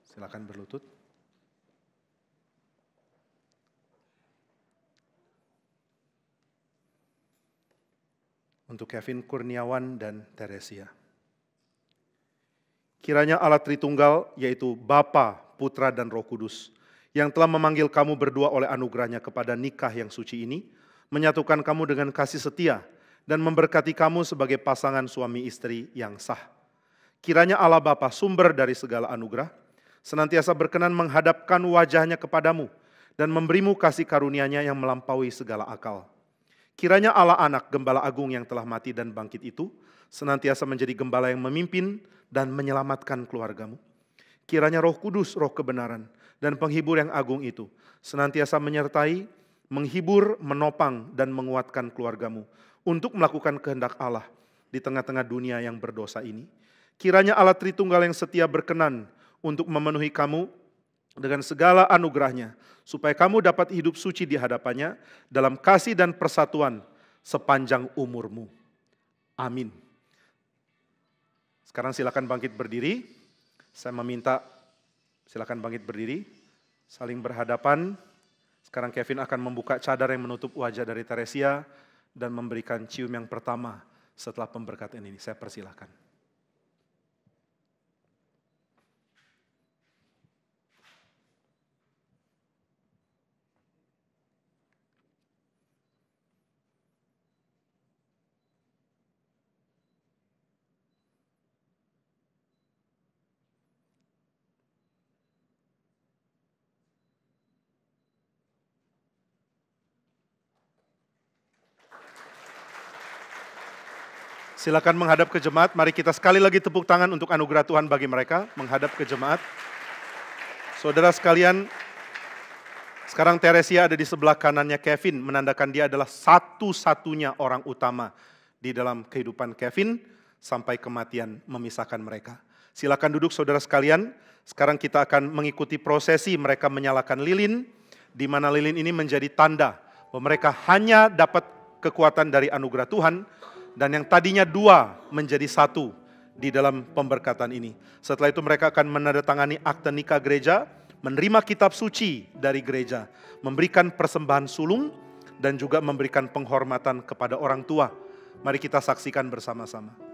Silakan berlutut. Untuk Kevin Kurniawan dan Teresia. Kiranya Allah Tritunggal, yaitu Bapa, Putra, dan Roh Kudus, yang telah memanggil kamu berdua oleh anugerahnya kepada nikah yang suci ini, menyatukan kamu dengan kasih setia, dan memberkati kamu sebagai pasangan suami istri yang sah. Kiranya Allah Bapa, sumber dari segala anugerah, senantiasa berkenan menghadapkan wajahnya kepadamu, dan memberimu kasih karunia-Nya yang melampaui segala akal. Kiranya Allah Anak, Gembala Agung yang telah mati dan bangkit itu, senantiasa menjadi gembala yang memimpin dan menyelamatkan keluargamu. Kiranya Roh Kudus, Roh kebenaran, dan penghibur yang agung itu, senantiasa menyertai, menghibur, menopang, dan menguatkan keluargamu untuk melakukan kehendak Allah di tengah-tengah dunia yang berdosa ini. Kiranya Allah Tritunggal yang setia berkenan untuk memenuhi kamu dengan segala anugerahnya, supaya kamu dapat hidup suci di hadapannya dalam kasih dan persatuan sepanjang umurmu. Amin. Sekarang silakan bangkit berdiri. Saya meminta silakan bangkit berdiri, saling berhadapan. Sekarang Kevin akan membuka cadar yang menutup wajah dari Teresia dan memberikan cium yang pertama setelah pemberkatan ini. Saya persilahkan. Silakan menghadap ke jemaat. Mari kita sekali lagi tepuk tangan untuk anugerah Tuhan bagi mereka. Menghadap ke jemaat. Saudara sekalian, sekarang Teresia ada di sebelah kanannya Kevin. Menandakan dia adalah satu-satunya orang utama di dalam kehidupan Kevin sampai kematian memisahkan mereka. Silakan duduk saudara sekalian. Sekarang kita akan mengikuti prosesi mereka menyalakan lilin, di mana lilin ini menjadi tanda bahwa mereka hanya dapat kekuatan dari anugerah Tuhan, dan yang tadinya dua menjadi satu di dalam pemberkatan ini. Setelah itu mereka akan menandatangani akte nikah gereja, menerima kitab suci dari gereja, memberikan persembahan sulung, dan juga memberikan penghormatan kepada orang tua. Mari kita saksikan bersama-sama.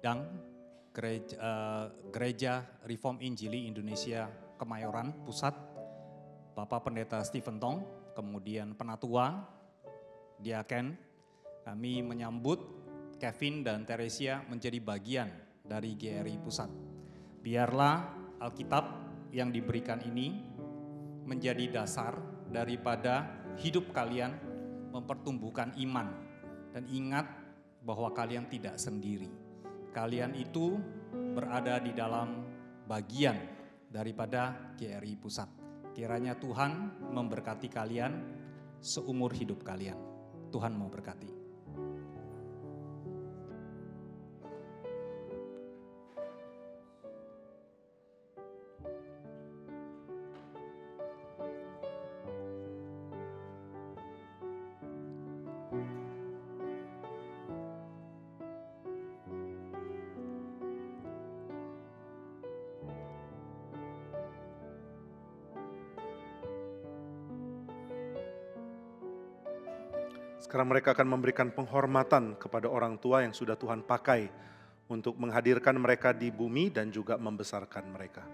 Sidang Gereja Reform Injili Indonesia Kemayoran Pusat, Bapak Pendeta Stephen Tong, kemudian Penatua, Diaken, kami menyambut Kevin dan Teresia menjadi bagian dari GRI Pusat. Biarlah Alkitab yang diberikan ini menjadi dasar daripada hidup kalian mempertumbuhkan iman. Dan ingat bahwa kalian tidak sendiri. Kalian itu berada di dalam bagian daripada GRI Pusat. Kiranya Tuhan memberkati kalian seumur hidup kalian. Tuhan memberkati. Sekarang mereka akan memberikan penghormatan kepada orang tua yang sudah Tuhan pakai untuk menghadirkan mereka di bumi dan juga membesarkan mereka.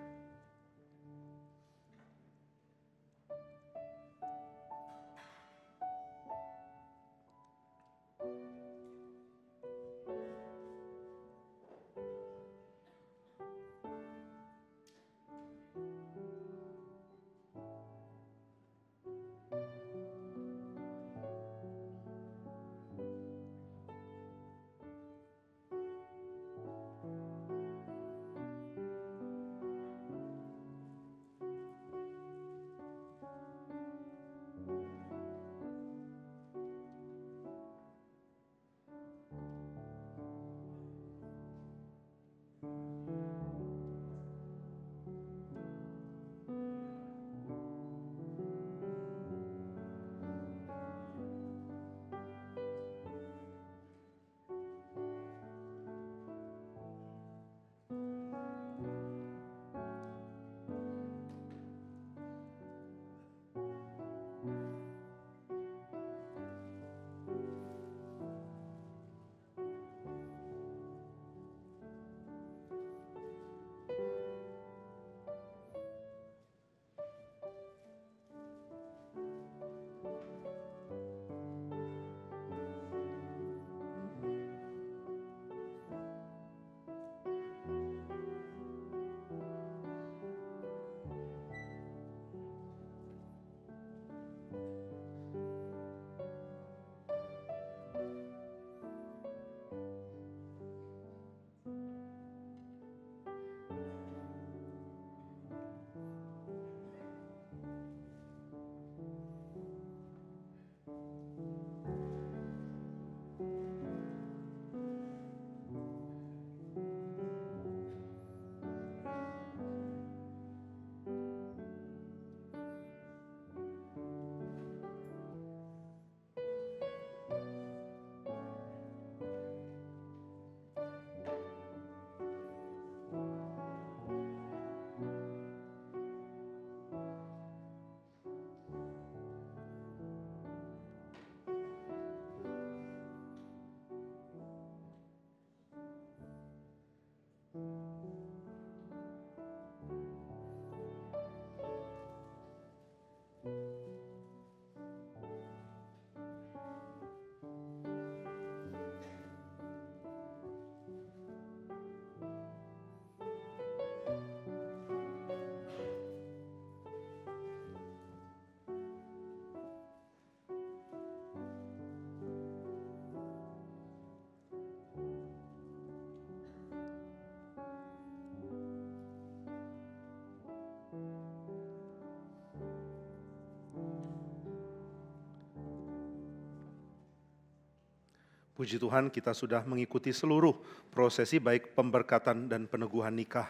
Puji Tuhan, kita sudah mengikuti seluruh prosesi baik pemberkatan dan peneguhan nikah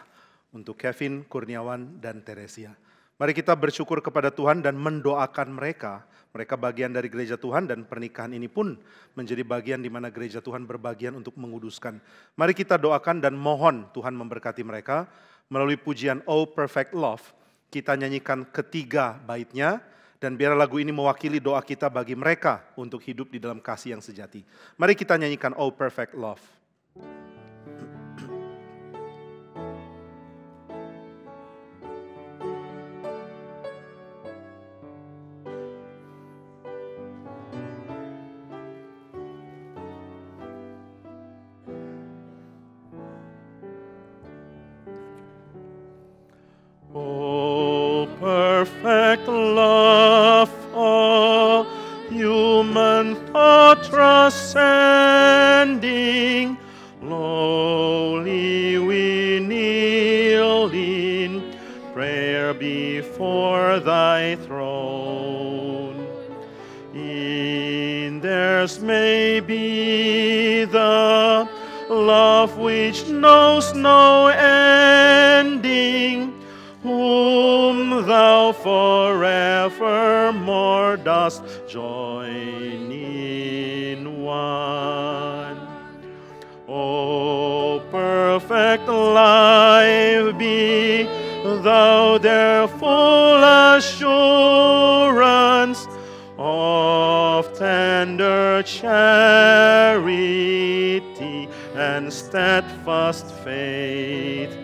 untuk Kevin, Kurniawan, dan Teresia. Mari kita bersyukur kepada Tuhan dan mendoakan mereka. Mereka bagian dari gereja Tuhan dan pernikahan ini pun menjadi bagian di mana gereja Tuhan berbagian untuk menguduskan. Mari kita doakan dan mohon Tuhan memberkati mereka. Melalui pujian Oh Perfect Love, kita nyanyikan ketiga baitnya. Dan biar lagu ini mewakili doa kita bagi mereka untuk hidup di dalam kasih yang sejati. Mari kita nyanyikan Oh Perfect Love. Oh perfect love, all human thought transcending, lowly we kneel in prayer before thy throne. In theirs may be the love which knows no ending, whom thou forevermore dost join in one. O perfect life, be thou their full assurance of tender charity and steadfast faith,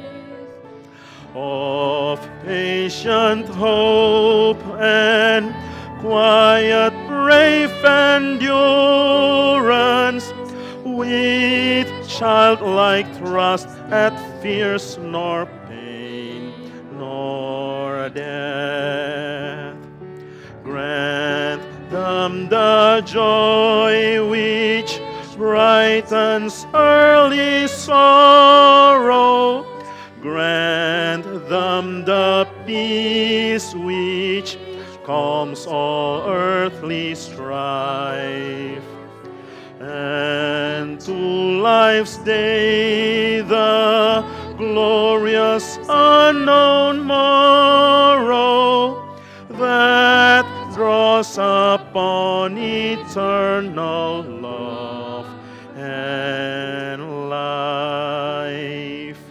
of patient hope and quiet brave endurance, with childlike trust at fears nor pain nor death. Grant them the joy which brightens early sorrow, grant them the peace which calms all earthly strife, and to life's day the glorious unknown morrow that draws upon eternal love and life.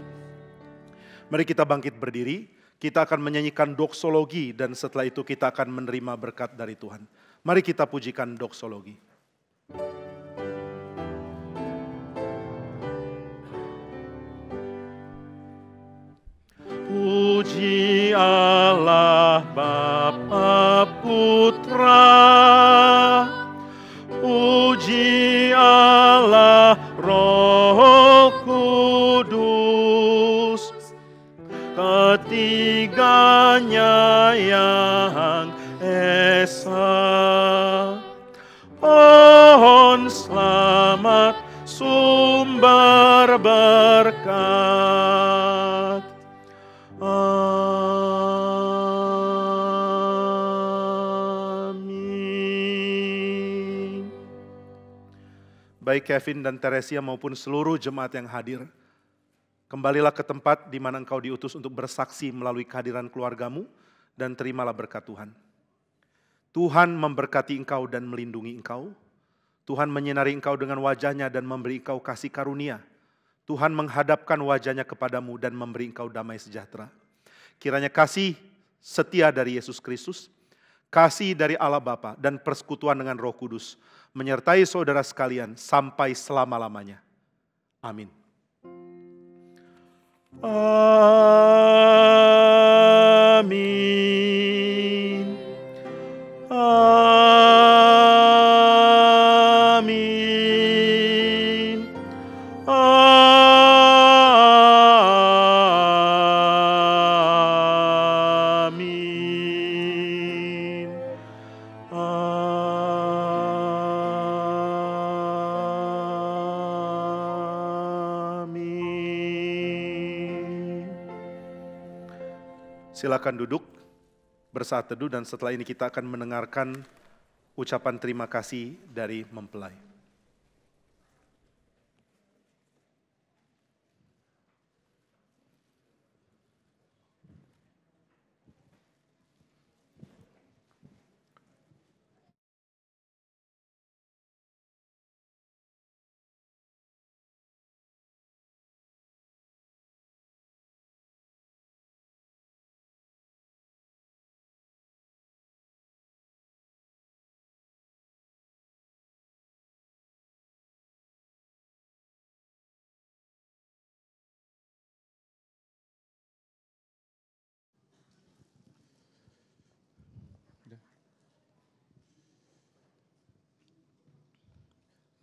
Mari kita bangkit berdiri, kita akan menyanyikan doksologi dan setelah itu kita akan menerima berkat dari Tuhan. Mari kita pujikan doksologi. Puji Allah Bapa Putra, puji Allah Roh Kudus, ketiganya yang esa. Pohon selamat sumber berkat. Amin. Baik Kevin dan Teresia maupun seluruh jemaat yang hadir, kembalilah ke tempat di mana engkau diutus untuk bersaksi melalui kehadiran keluargamu dan terimalah berkat Tuhan. Tuhan memberkati engkau dan melindungi engkau. Tuhan menyinari engkau dengan wajahnya dan memberi engkau kasih karunia. Tuhan menghadapkan wajahnya kepadamu dan memberi engkau damai sejahtera. Kiranya kasih setia dari Yesus Kristus, kasih dari Allah Bapa dan persekutuan dengan Roh Kudus menyertai saudara sekalian sampai selama-lamanya. Amin. Amin. Amin. Amin. Amin. Silakan duduk, bersaat teduh, dan setelah ini kita akan mendengarkan ucapan terima kasih dari mempelai.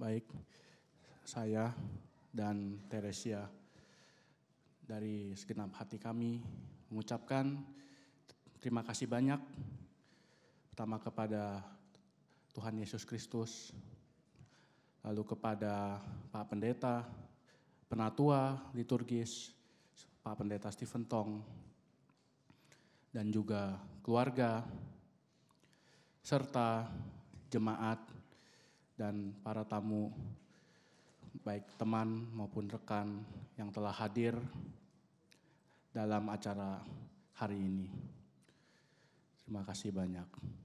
baik saya dan Teresia dari segenap hati kami mengucapkan terima kasih banyak pertama kepada Tuhan Yesus Kristus, lalu kepada Pak Pendeta, Penatua Liturgis, Pak Pendeta Stephen Tong, dan juga keluarga, serta jemaat dan para tamu, baik teman maupun rekan yang telah hadir dalam acara hari ini. Terima kasih banyak.